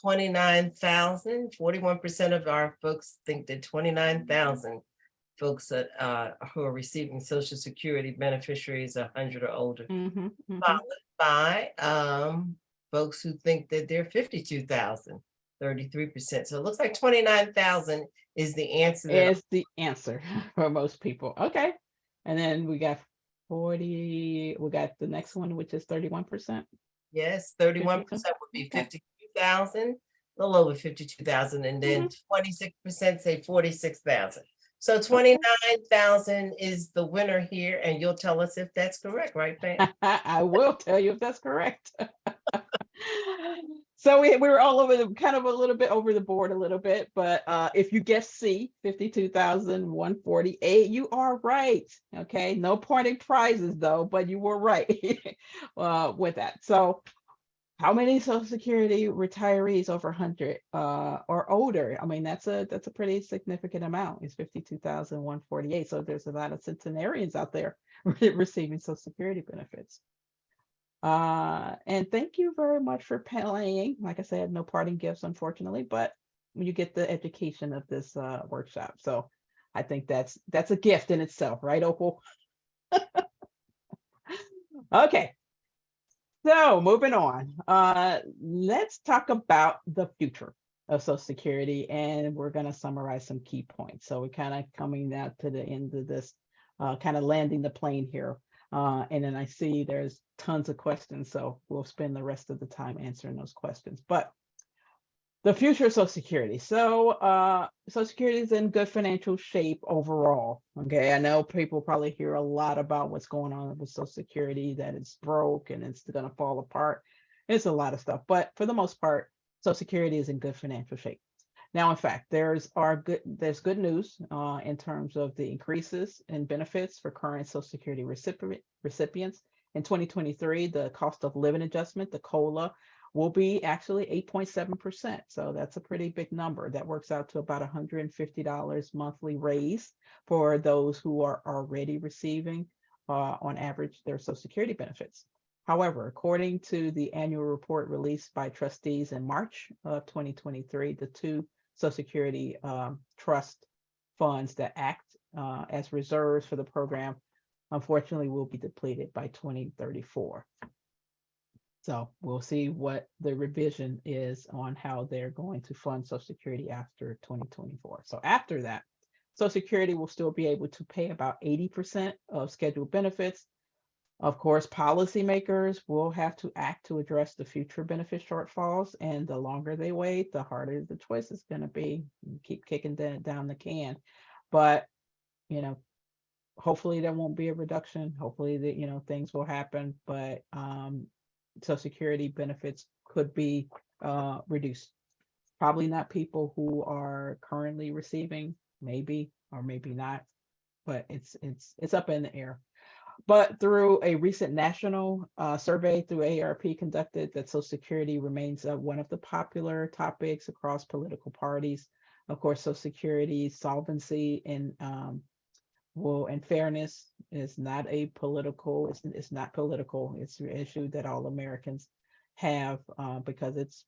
29,000, 41% of our folks think that 29,000 folks that who are receiving Social Security beneficiaries are 100 or older. Followed by folks who think that they're 52,000, 33%. So it looks like 29,000 is the answer. Is the answer for most people. Okay. And then we got 40, we got the next one, which is 31%. Yes, 31% would be 52,000, a little over 52,000, and then 26% say 46,000. So 29,000 is the winner here, and you'll tell us if that's correct, right, Pam? I will tell you if that's correct. So we were all over kind of a little bit over the board a little bit, but if you guess C, 52,148, you are right. Okay, no pointing prizes though, but you were right with that. So how many Social Security retirees over 100 or older? I mean, that's a pretty significant amount. It's 52,148. So there's a lot of centenarians out there receiving Social Security benefits. And thank you very much for playing. Like I said, no parting gifts, unfortunately, but you get the education of this workshop. So I think that's a gift in itself, right, Opal? Okay. So moving on, let's talk about the future of Social Security, and we're going to summarize some key points. So we're kind of coming now to the end of this, kind of landing the plane here. And then I see there's tons of questions, so we'll spend the rest of the time answering those questions. But The future of Social Security. So Social Security is in good financial shape overall. Okay, I know people probably hear a lot about what's going on with Social Security, that it's broke and it's going to fall apart. It's a lot of stuff, but for the most part, Social Security is in good financial shape. Now, in fact, there's good news in terms of the increases in benefits for current Social Security recipients. In 2023, the cost of living adjustment, the COLA, will be actually 8.7%. So that's a pretty big number. That works out to about $150 monthly raise for those who are already receiving, on average, their Social Security benefits. However, according to the annual report released by trustees in March of 2023, the two Social Security trust funds that act as reserves for the program, unfortunately, will be depleted by 2034. So we'll see what the revision is on how they're going to fund Social Security after 2024. So after that, Social Security will still be able to pay about 80% of scheduled benefits. Of course, policymakers will have to act to address the future benefit shortfalls, and the longer they wait, the harder the choice is going to be. You keep kicking down the can, but hopefully there won't be a reduction. Hopefully that things will happen, but Social Security benefits could be reduced. Probably not people who are currently receiving, maybe or maybe not, but it's up in the air. But through a recent national survey through AARP conducted, that Social Security remains one of the popular topics across political parties. Of course, Social Security solvency and fairness is not political. It's not political. It's an issue that all Americans have because it's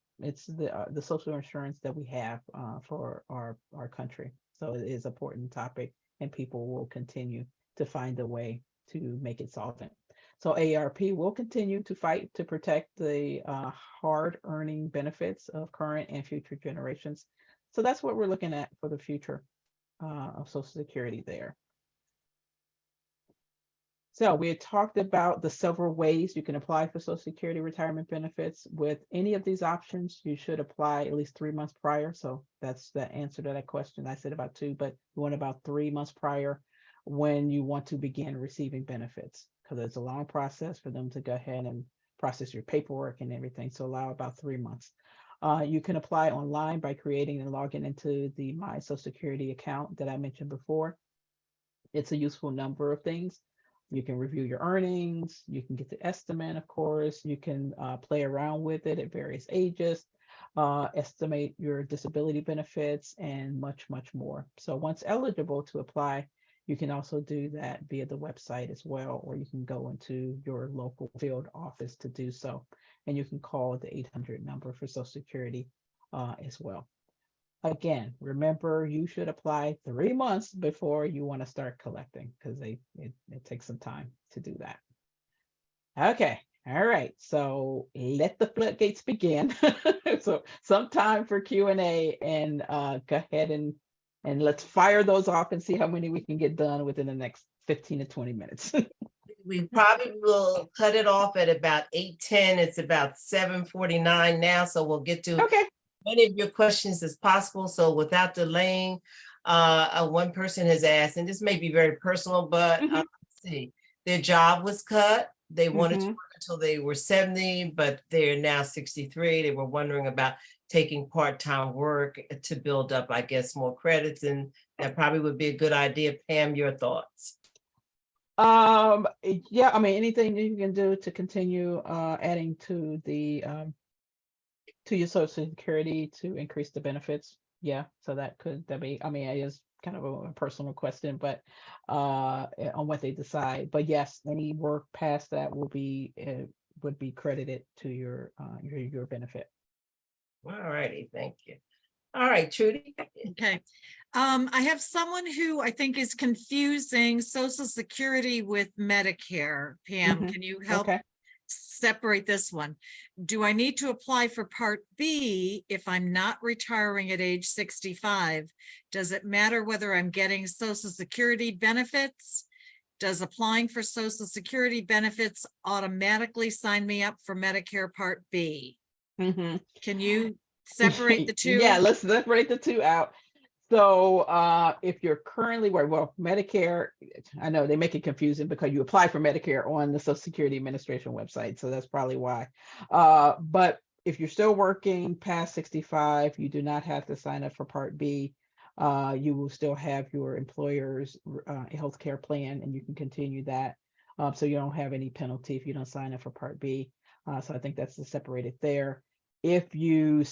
the social insurance that we have for our country. So it is an important topic, and people will continue to find a way to make it solvent. So AARP will continue to fight to protect the hard-earning benefits of current and future generations. So that's what we're looking at for the future of Social Security there. So we had talked about the several ways you can apply for Social Security retirement benefits. With any of these options, you should apply at least 3 months prior. So that's the answer to that question. I said about 2, but you want about 3 months prior when you want to begin receiving benefits, because it's a long process for them to go ahead and process your paperwork and everything. So allow about 3 months. You can apply online by creating and logging into the My Social Security account that I mentioned before. It's a useful number of things. You can review your earnings. You can get the estimate, of course. You can play around with it at various ages, estimate your disability benefits, and much, much more. So once eligible to apply, you can also do that via the website as well, or you can go into your local field office to do so. And you can call the 800 number for Social Security as well. Again, remember, you should apply 3 months before you want to start collecting, because it takes some time to do that. Okay, all right. So let the floodgates begin. So some time for Q&A, and go ahead and let's fire those off and see how many we can get done within the next 15 to 20 minutes. We probably will cut it off at about 8:10. It's about 7:49 now, so we'll get to Okay. many of your questions as possible. So without delaying, one person has asked, and this may be very personal, but let's see, their job was cut. They wanted to work until they were 70, but they're now 63. They were wondering about taking part-time work to build up, I guess, more credits, and that probably would be a good idea. Pam, your thoughts? Yeah, I mean, anything you can do to continue adding to the to your Social Security to increase the benefits. Yeah, so that be, I mean, it is kind of a personal question, but on what they decide. But yes, any work past that would be credited to your benefit. All righty, thank you. All right, Trudy. Okay. I have someone who I think is confusing Social Security with Medicare. Pam, can you help separate this one? Do I need to apply for Part B if I'm not retiring at age 65? Does it matter whether I'm getting Social Security benefits? Does applying for Social Security benefits automatically sign me up for Medicare Part B? Can you separate the two? Yeah, let's separate the two out. So if you're currently well, Medicare, I know they make it confusing because you apply for Medicare on the Social Security Administration website. So that's probably why. But if you're still working past 65, you do not have to sign up for Part B. You will still have your employer's health care plan, and you can continue that. So you don't have any penalty if you don't sign up for Part B. So I think that's separated there. If you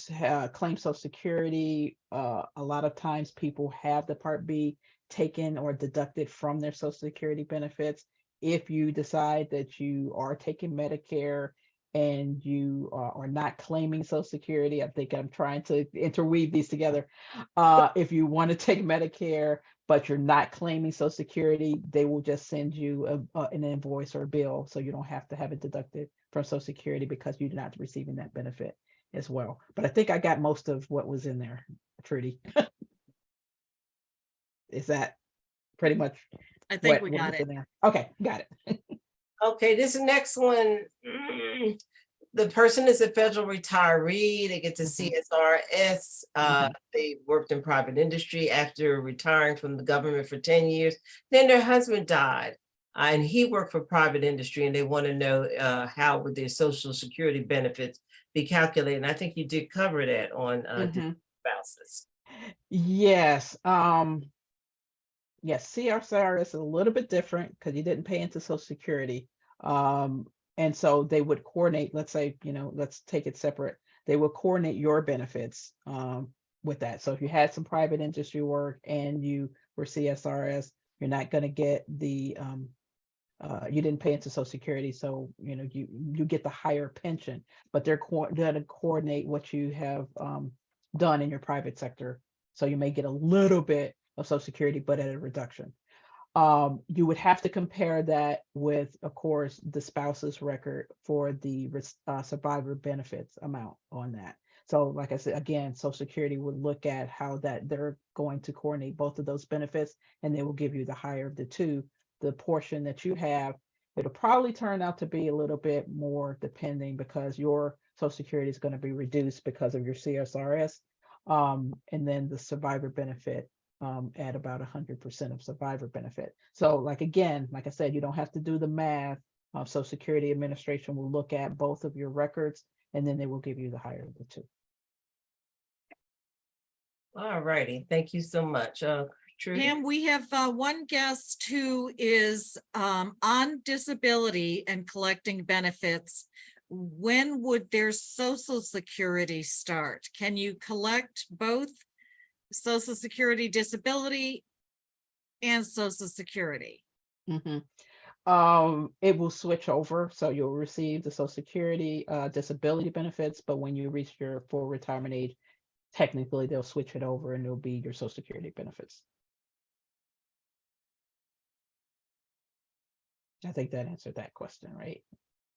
claim Social Security, a lot of times people have the Part B taken or deducted from their Social Security benefits. If you decide that you are taking Medicare and you are not claiming Social Security, I think I'm trying to interweave these together. If you want to take Medicare, but you're not claiming Social Security, they will just send you an invoice or a bill, so you don't have to have it deducted from Social Security because you're not receiving that benefit as well. But I think I got most of what was in there, Trudy. Is that pretty much I think what we got was it. in there? Okay, got it. Okay, this next one, the person is a federal retiree. They get to CSRS. They worked in private industry after retiring from the government for 10 years. Then their husband died, and he worked for private industry, and they want to know how would their Social Security benefits be calculated. And I think you did cover that on spouses. Yes. Yes, CSRS is a little bit different because you didn't pay into Social Security. And so they would coordinate, let's say, let's take it separate. They will coordinate your benefits with that. So if you had some private industry work and you were CSRS, you're not going to get the you didn't pay into Social Security, so you get the higher pension, but they're going to coordinate what you have done in your private sector. So you may get a little bit of Social Security, but at a reduction. You would have to compare that with, of course, the spouse's record for the survivor benefits amount on that. So like I said, again, Social Security would look at how that they're going to coordinate both of those benefits, and they will give you the higher of the two. The portion that you have, it'll probably turn out to be a little bit more depending because your Social Security is going to be reduced because of your CSRS. And then the survivor benefit at about 100% of survivor benefit. So like I said, you don't have to do the math. Social Security Administration will look at both of your records, and then they will give you the higher of the two. All righty. Thank you so much. Trudy? Pam, we have one guest who is on disability and collecting benefits. When would their Social Security start? Can you collect both Social Security disability and Social Security? It will switch over. So you'll receive the Social Security disability benefits, but when you reach your full retirement age, technically they'll switch it over and it'll be your Social Security benefits. I think that answered that question, right?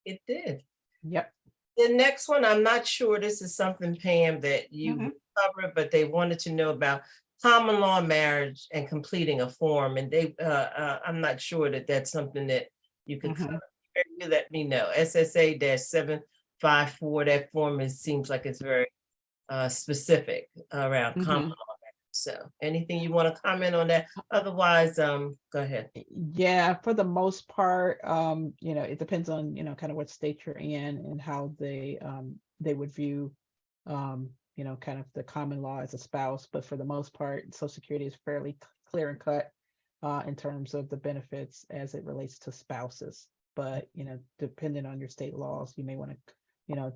It did. Yep. The next one, I'm not sure this is something, Pam, that you covered, but they wanted to know about common law marriage and completing a form. And they, I'm not sure that that's something that you can cover. You let me know. SSA-754, that form seems like it's very specific around common law. So anything you want to comment on that? Otherwise, go ahead. Yeah, for the most part, it depends on, kind of what state you're in and how they would view, kind of the common law as a spouse. But for the most part, Social Security is fairly clear and cut in terms of the benefits as it relates to spouses. But, depending on your state laws, you may want to,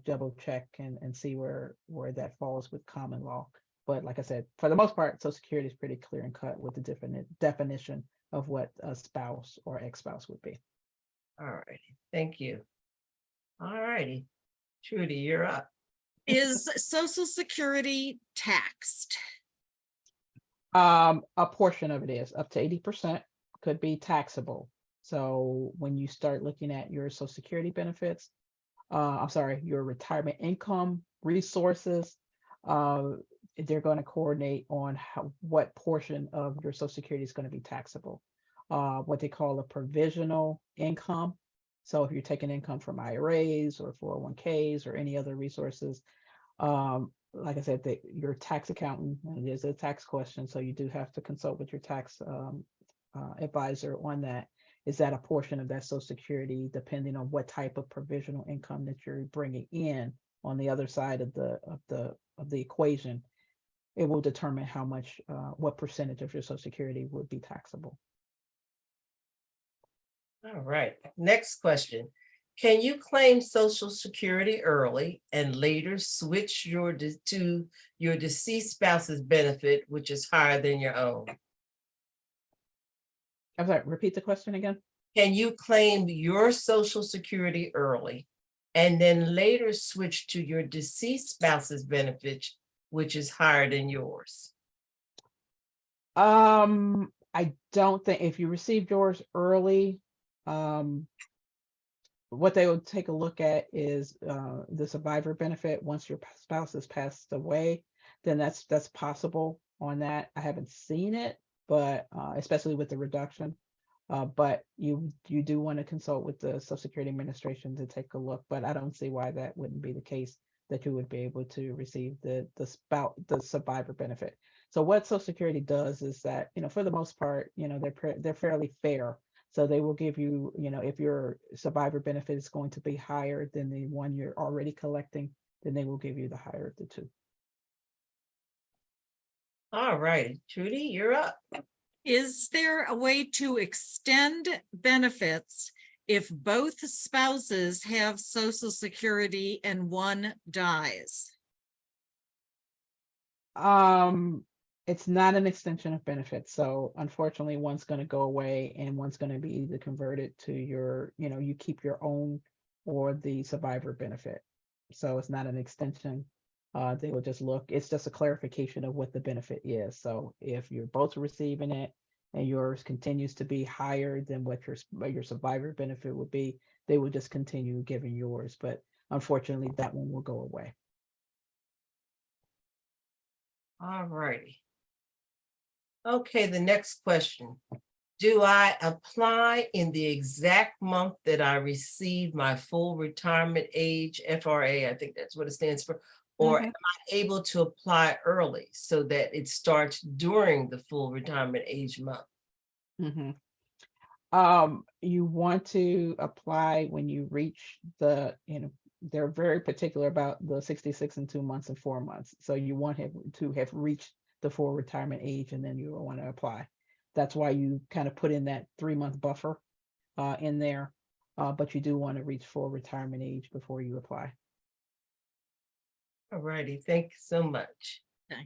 double check and see where that falls with common law. But like I said, for the most part, Social Security is pretty clear and cut with the definition of what a spouse or ex-spouse would be. All righty. Thank you. All righty. Trudy, you're up. Is Social Security taxed? A portion of it is up to 80% could be taxable. So when you start looking at your Social Security benefits, your retirement income resources, they're going to coordinate on what portion of your Social Security is going to be taxable. What they call a provisional income. So if you're taking income from IRAs or 401ks or any other resources, like I said, your tax accountant, and it is a tax question, so you do have to consult with your tax advisor on that. Is that a portion of that Social Security, depending on what type of provisional income that you're bringing in on the other side of the equation? It will determine how much, what percentage of your Social Security would be taxable. All right, next question. Can you claim Social Security early and later switch to your deceased spouse's benefit, which is higher than your own? I'm sorry, repeat the question again. Can you claim your Social Security early and then later switch to your deceased spouse's benefit, which is higher than yours? I don't think if you received yours early, what they would take a look at is the survivor benefit. Once your spouse has passed away, then that's possible on that. I haven't seen it, but especially with the reduction. But you do want to consult with the Social Security Administration to take a look. But I don't see why that wouldn't be the case, that you would be able to receive the survivor benefit. So what Social Security does is that, for the most part, they're fairly fair. So they will give you, if your survivor benefit is going to be higher than the one you're already collecting, then they will give you the higher of the two. All righty, Trudy, you're up. Is there a way to extend benefits if both spouses have Social Security and one dies? It's not an extension of benefits. So unfortunately, one's going to go away and one's going to be either converted to your, you keep your own or the survivor benefit. So it's not an extension. They will just look, it's just a clarification of what the benefit is. So if you're both receiving it and yours continues to be higher than what your survivor benefit would be, they will just continue giving yours. But unfortunately, that one will go away. All righty. Okay, the next question. Do I apply in the exact month that I receive my full retirement age, FRA, I think that's what it stands for, or am I able to apply early so that it starts during the full retirement age month? You want to apply when you reach they're very particular about the 66 and 2 months and 4 months. So you want to have reached the full retirement age, and then you will want to apply. That's why you kind of put in that 3-month buffer in there, but you do want to reach full retirement age before you apply. All righty, thank you so much. Okay.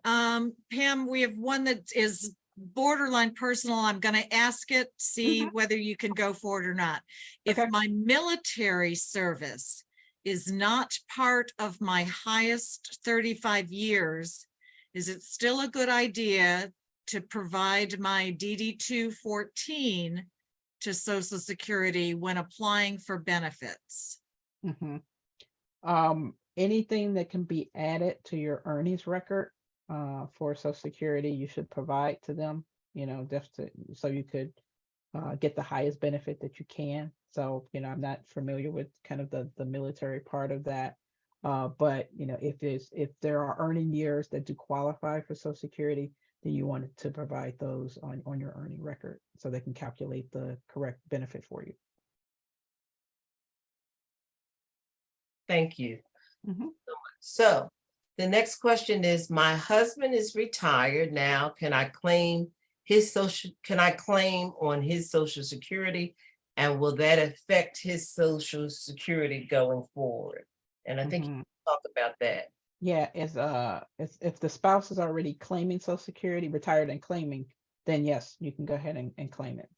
Pam, we have one that is borderline personal. I'm going to ask it, see whether you can go for it or not. If my military service is not part of my highest 35 years, is it still a good idea to provide my DD-214 to Social Security when applying for benefits? Anything that can be added to your earnings record for Social Security, you should provide to them, just so you could get the highest benefit that you can. So, I'm not familiar with kind of the military part of that. But, if there are earning years that do qualify for Social Security, then you want to provide those on your earning record so they can calculate the correct benefit for you. Thank you. So the next question is, my husband is retired now. Can I claim on his Social Security, and will that affect his Social Security going forward? And I think you can talk about that. Yeah, if the spouse is already claiming Social Security, retired and claiming, then yes, you can go ahead and claim it.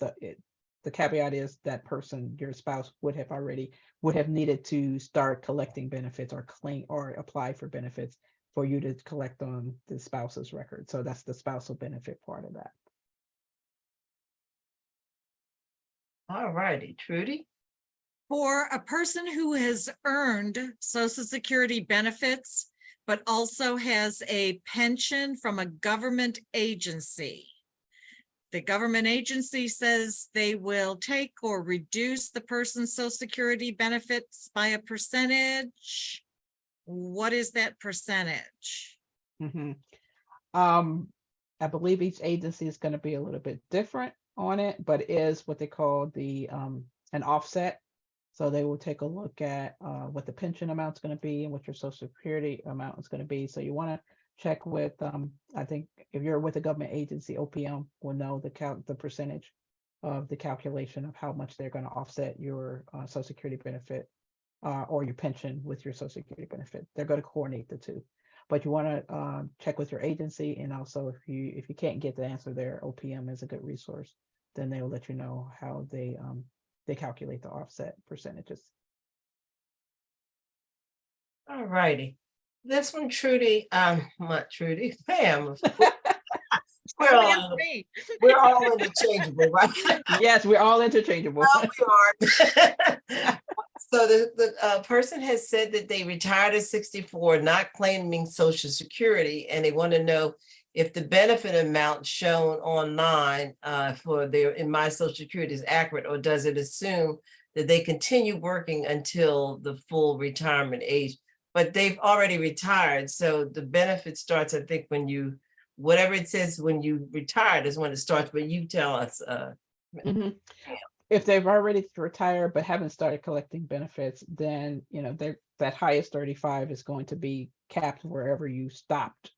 The caveat is that person, your spouse, would have needed to start collecting benefits or claim or apply for benefits for you to collect on the spouse's record. So that's the spousal benefit part of that. All righty, Trudy. For a person who has earned Social Security benefits, but also has a pension from a government agency, the government agency says they will take or reduce the person's Social Security benefits by a percentage. what is that percentage? Mhm. I believe each agency is going to be a little bit different on it, but it is what they call the an offset. So they will take a look at what the pension amount's going to be and what your Social Security amount is going to be. So you want to check with, I think if you're with a government agency, OPM will know the percentage of the calculation of how much they're going to offset your Social Security benefit or your pension with your Social Security benefit. They're going to coordinate the two. But you want to check with your agency, and also if you can't get the answer there, OPM is a good resource. Then they'll let you know how they calculate the offset percentages. All righty. This one, Trudy, not Trudy, Pam. Of course. We're all interchangeable, right? Yes, we're all interchangeable. Well, we are. So the person has said that they retired at 64, not claiming Social Security, and they want to know if the benefit amount shown online for their in my Social Security is accurate, or does it assume that they continue working until the full retirement age? But they've already retired, so the benefit starts, I think, when you, whatever it says when you retired is when it starts, but you tell us. Mhm. If they've already retired but haven't started collecting benefits, then that highest 35 is going to be capped wherever you stopped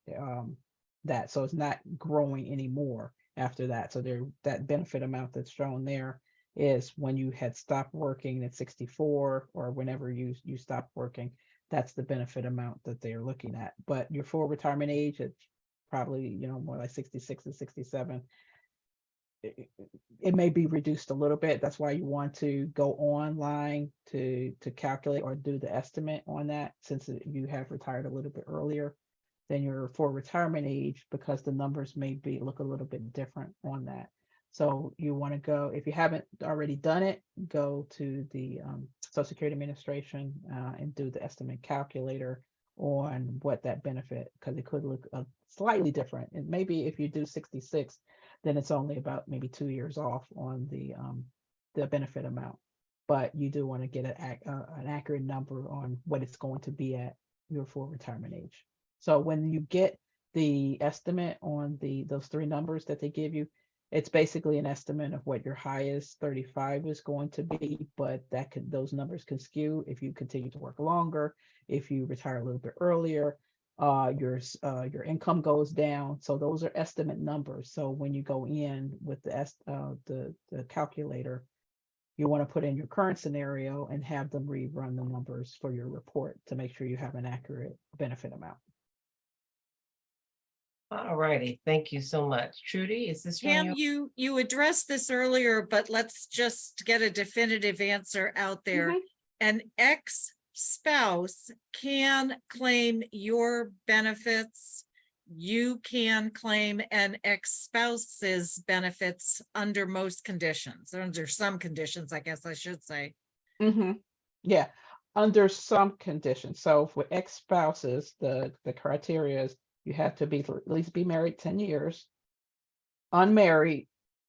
that. So it's not growing anymore after that. So that benefit amount that's shown there is when you had stopped working at 64 or whenever you stopped working. That's the benefit amount that they're looking at. But your full retirement age, it's probably more like 66 and 67. It may be reduced a little bit. That's why you want to go online to calculate or do the estimate on that, since you have retired a little bit earlier than your full retirement age, because the numbers may look a little bit different on that. So you want to go, if you haven't already done it, go to the Social Security Administration and do the estimate calculator on what that benefit, because it could look slightly different. And maybe if you do 66, then it's only about maybe 2 years off on the benefit amount. But you do want to get an accurate number on what it's going to be at your full retirement age. So when you get the estimate on those three numbers that they give you, it's basically an estimate of what your highest 35 is going to be, but those numbers can skew if you continue to work longer, if you retire a little bit earlier, your income goes down. So those are estimate numbers. So when you go in with the calculator, you want to put in your current scenario and have them rerun the numbers for your report to make sure you have an accurate benefit amount. All righty, thank you so much. Trudy, is this Pam, you addressed this earlier, but let's just get a definitive answer out there. Mhm. An ex-spouse can claim your benefits. You can claim an ex-spouse's benefits under most conditions, or under some conditions, I guess I should say. Yeah, under some conditions. So for ex-spouses, the criteria is you have to at least be married 10 years, unmarried,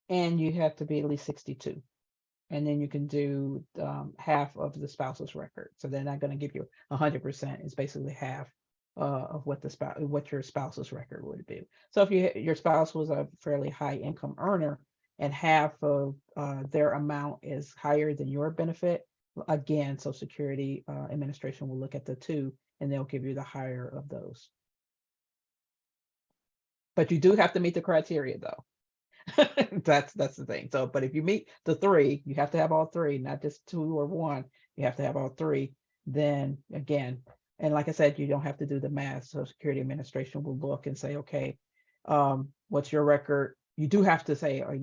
and you have to be at least 62. And then you can do half of the spouse's record. So they're not going to give you 100%. It's basically half of what your spouse's record would be. So if your spouse was a fairly high income earner and half of their amount is higher than your benefit, again, Social Security Administration will look at the two and they'll give you the higher of those. But you do have to meet the criteria though. That's the thing. So, but if you meet the three, you have to have all three, not just two or one. You have to have all three. Then again, and like I said, you don't have to do the math. Social Security Administration will look and say, okay, what's your record? You do have to say, or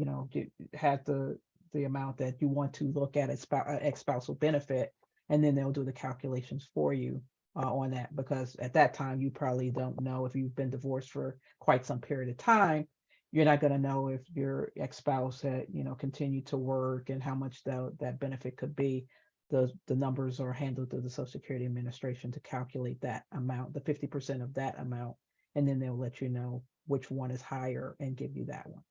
have the amount that you want to look at as ex-spousal benefit, and then they'll do the calculations for you on that, because at that time you probably don't know, if you've been divorced for quite some period of time, you're not going to know if your ex-spouse had continued to work and how much that benefit could be. The numbers are handled through the Social Security Administration to calculate that amount, the 50% of that amount, and then they'll let you know which one is higher and give you that one.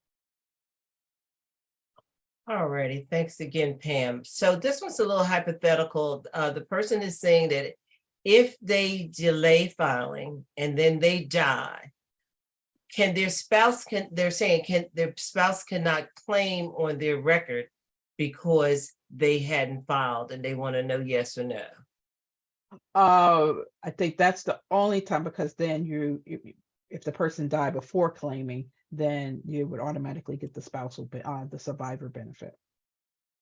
All righty, thanks again, Pam. So this one's a little hypothetical. The person is saying that if they delay filing and then they die, can their spouse, they're saying, can their spouse cannot claim on their record because they hadn't filed, and they want to know yes or no? I think that's the only time, because then if the person died before claiming, then you would automatically get the the survivor benefit.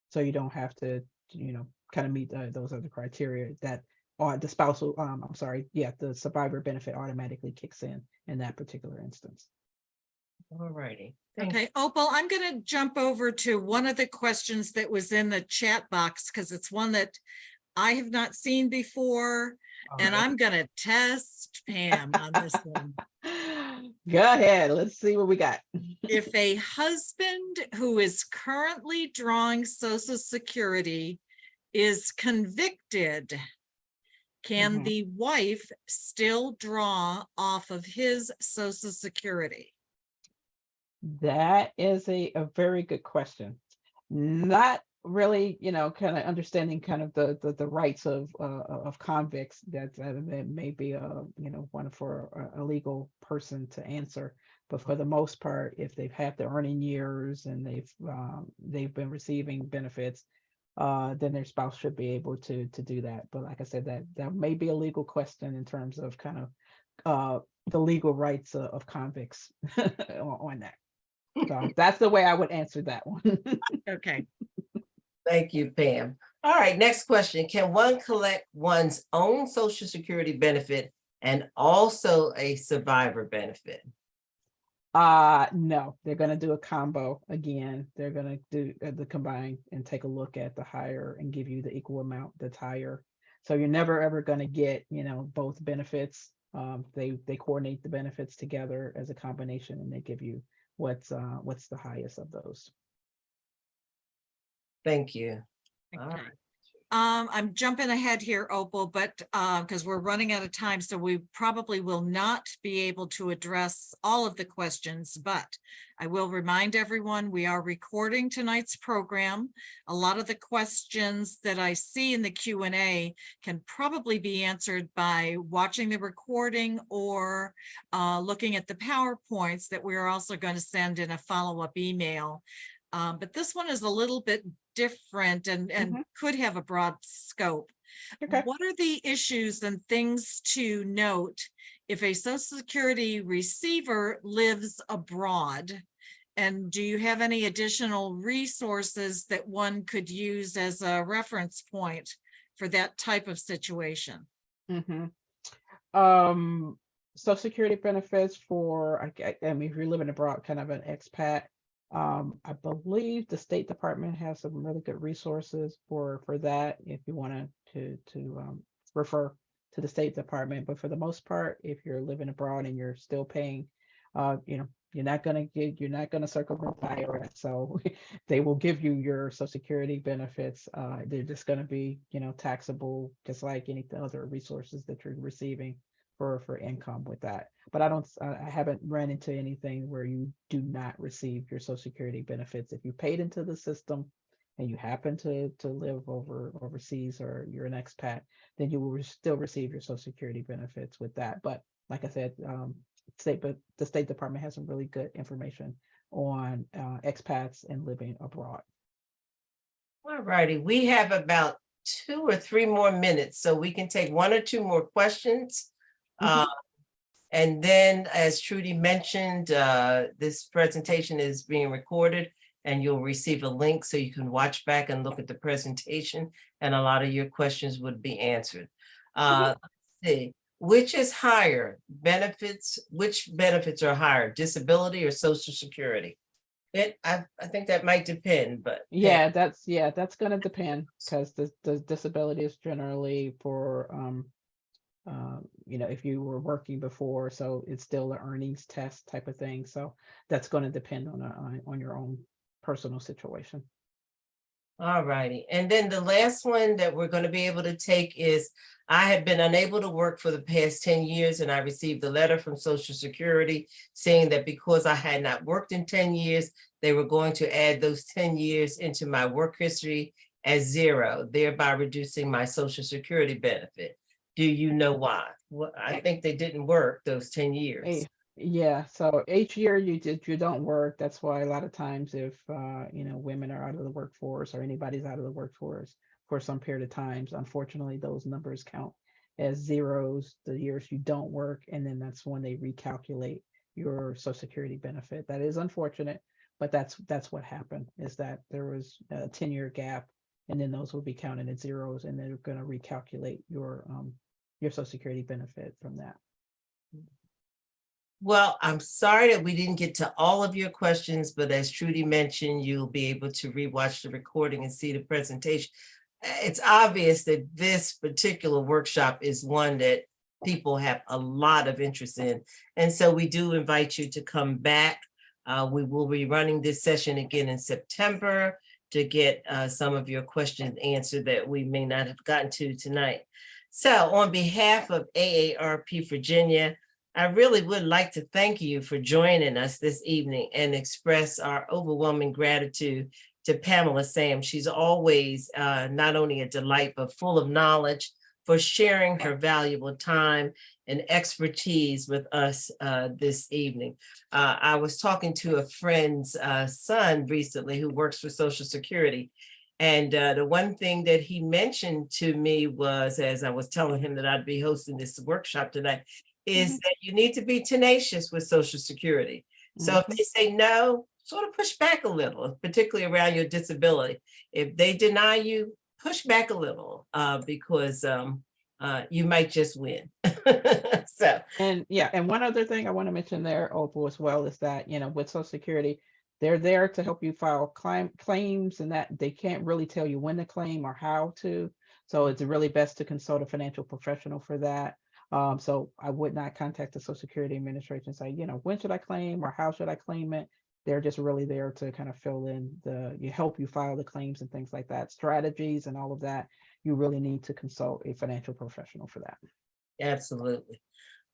So you don't have to, kind of meet those other criteria that, or the spousal, I'm sorry, yeah, the survivor benefit automatically kicks in that particular instance. All righty. Okay, Opal, I'm going to jump over to one of the questions that was in the chat box, because it's one that I have not seen before, and I'm going to test Pam on this one. Go ahead, let's see what we got. If a husband who is currently drawing Social Security is convicted, can the wife still draw off of his Social Security? That is a very good question. Not really, kind of understanding kind of the rights of convicts. That may be one for a legal person to answer. But for the most part, if they've had the earning years and they've been receiving benefits, then their spouse should be able to do that. But like I said, that may be a legal question in terms of kind of the legal rights of convicts on that. So that's the way I would answer that one. Okay. Thank you, Pam. All right, next question. Can one collect one's own Social Security benefit and also a survivor benefit? No, they're going to do a combo again. They're going to do the combine and take a look at the higher and give you the equal amount that's higher. So you're never ever going to get, both benefits. They coordinate the benefits together as a combination, and they give you what's the highest of those. Thank you. All Okay. right. I'm jumping ahead here, Opal, but because we're running out of time, so we probably will not be able to address all of the questions, but I will remind everyone we are recording tonight's program. A lot of the questions that I see in the Q&A can probably be answered by watching the recording or looking at the PowerPoints that we're also going to send in a follow-up email. But this one is a little bit different and could have a broad scope. Okay. What are the issues and things to note if a Social Security receiver lives abroad? And do you have any additional resources that one could use as a reference point for that type of situation? Social Security benefits for, I mean, if you're living abroad, kind of an expat, I believe the State Department has some really good resources for that if you want to refer to the State Department. But for the most part, if you're living abroad and you're still paying, you're not going to circumvent the IRS. So they will give you your Social Security benefits. They're just going to be, taxable, just like any other resources that you're receiving for income with that. But I haven't run into anything where you do not receive your Social Security benefits. If you paid into the system and you happen to live overseas, or you're an expat, then you will still receive your Social Security benefits with that. But like I said, the State Department has some really good information on expats and living abroad. All righty, we have about 2 or 3 more minutes, so we can take 1 or 2 more questions. And then, as Trudy mentioned, this presentation is being recorded, and you'll receive a link so you can watch back and look at the presentation, and a lot of your questions would be answered. Let's see, which is higher benefits? Which benefits are higher, disability or Social Security? I think that might depend, but yeah, that's going to depend, because the disability is generally for if you were working before, so it's still an earnings test type of thing. So that's going to depend on your own personal situation. All righty. And then the last one that we're going to be able to take is, I have been unable to work for the past 10 years, and I received a letter from Social Security saying that because I had not worked in 10 years, they were going to add those 10 years into my work history as 0, thereby reducing my Social Security benefit. Do you know why? Well, I think they didn't work those 10 years. Yeah, so each year you don't work. That's why a lot of times if women are out of the workforce or anybody's out of the workforce for some period of times, unfortunately those numbers count as zeros the years you don't work, and then that's when they recalculate your Social Security benefit. That is unfortunate, but that's what happened, is that there was a 10-year gap, and then those will be counted as zeros, and they're going to recalculate your Social Security benefit from that. Well, I'm sorry that we didn't get to all of your questions, but as Trudy mentioned, you'll be able to rewatch the recording and see the presentation. It's obvious that this particular workshop is one that people have a lot of interest in. And so we do invite you to come back. We will be running this session again in September to get some of your questions answered that we may not have gotten to tonight. So on behalf of AARP Virginia, I really would like to thank you for joining us this evening and express our overwhelming gratitude to Pamela Sams. She's always not only a delight, but full of knowledge, for sharing her valuable time and expertise with us this evening. I was talking to a friend's son recently who works for Social Security. And the one thing that he mentioned to me was, as I was telling him that I'd be hosting this workshop tonight, is that you need to be tenacious with Social Security. So if they say no, sort of push back a little, particularly around your disability. If they deny you, push back a little because you might just win. So, and yeah, and one other thing I want to mention there, Opal, as well, is that, with Social Security, they're there to help you file claims, and that they can't really tell you when to claim or how to. So it's really best to consult a financial professional for that. So I would not contact the Social Security Administration and say, when should I claim or how should I claim it? They're just really there to kind of fill in help you file the claims and things like that, strategies and all of that. You really need to consult a financial professional for that. Absolutely.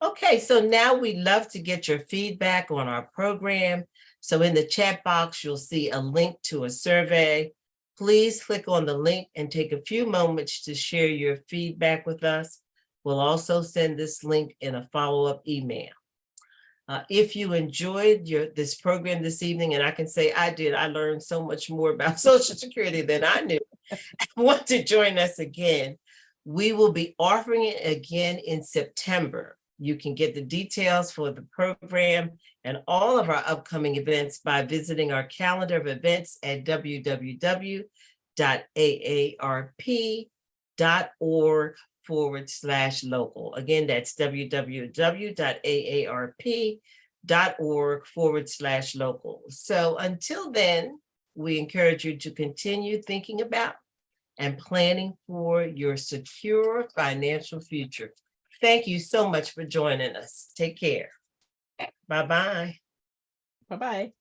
Okay, so now we'd love to get your feedback on our program. So in the chat box, you'll see a link to a survey. Please click on the link and take a few moments to share your feedback with us. We'll also send this link in a follow-up email. If you enjoyed this program this evening, and I can say I did, I learned so much more about Social Security than I knew. Want to join us again, we will be offering it again in September. You can get the details for the program and all of our upcoming events by visiting our calendar of events at www.aarp.org/local. Again, that's www.aarp.org/local. So until then, we encourage you to continue thinking about and planning for your secure financial future. Thank you so much for joining us. Take care. Bye-bye. Bye-bye.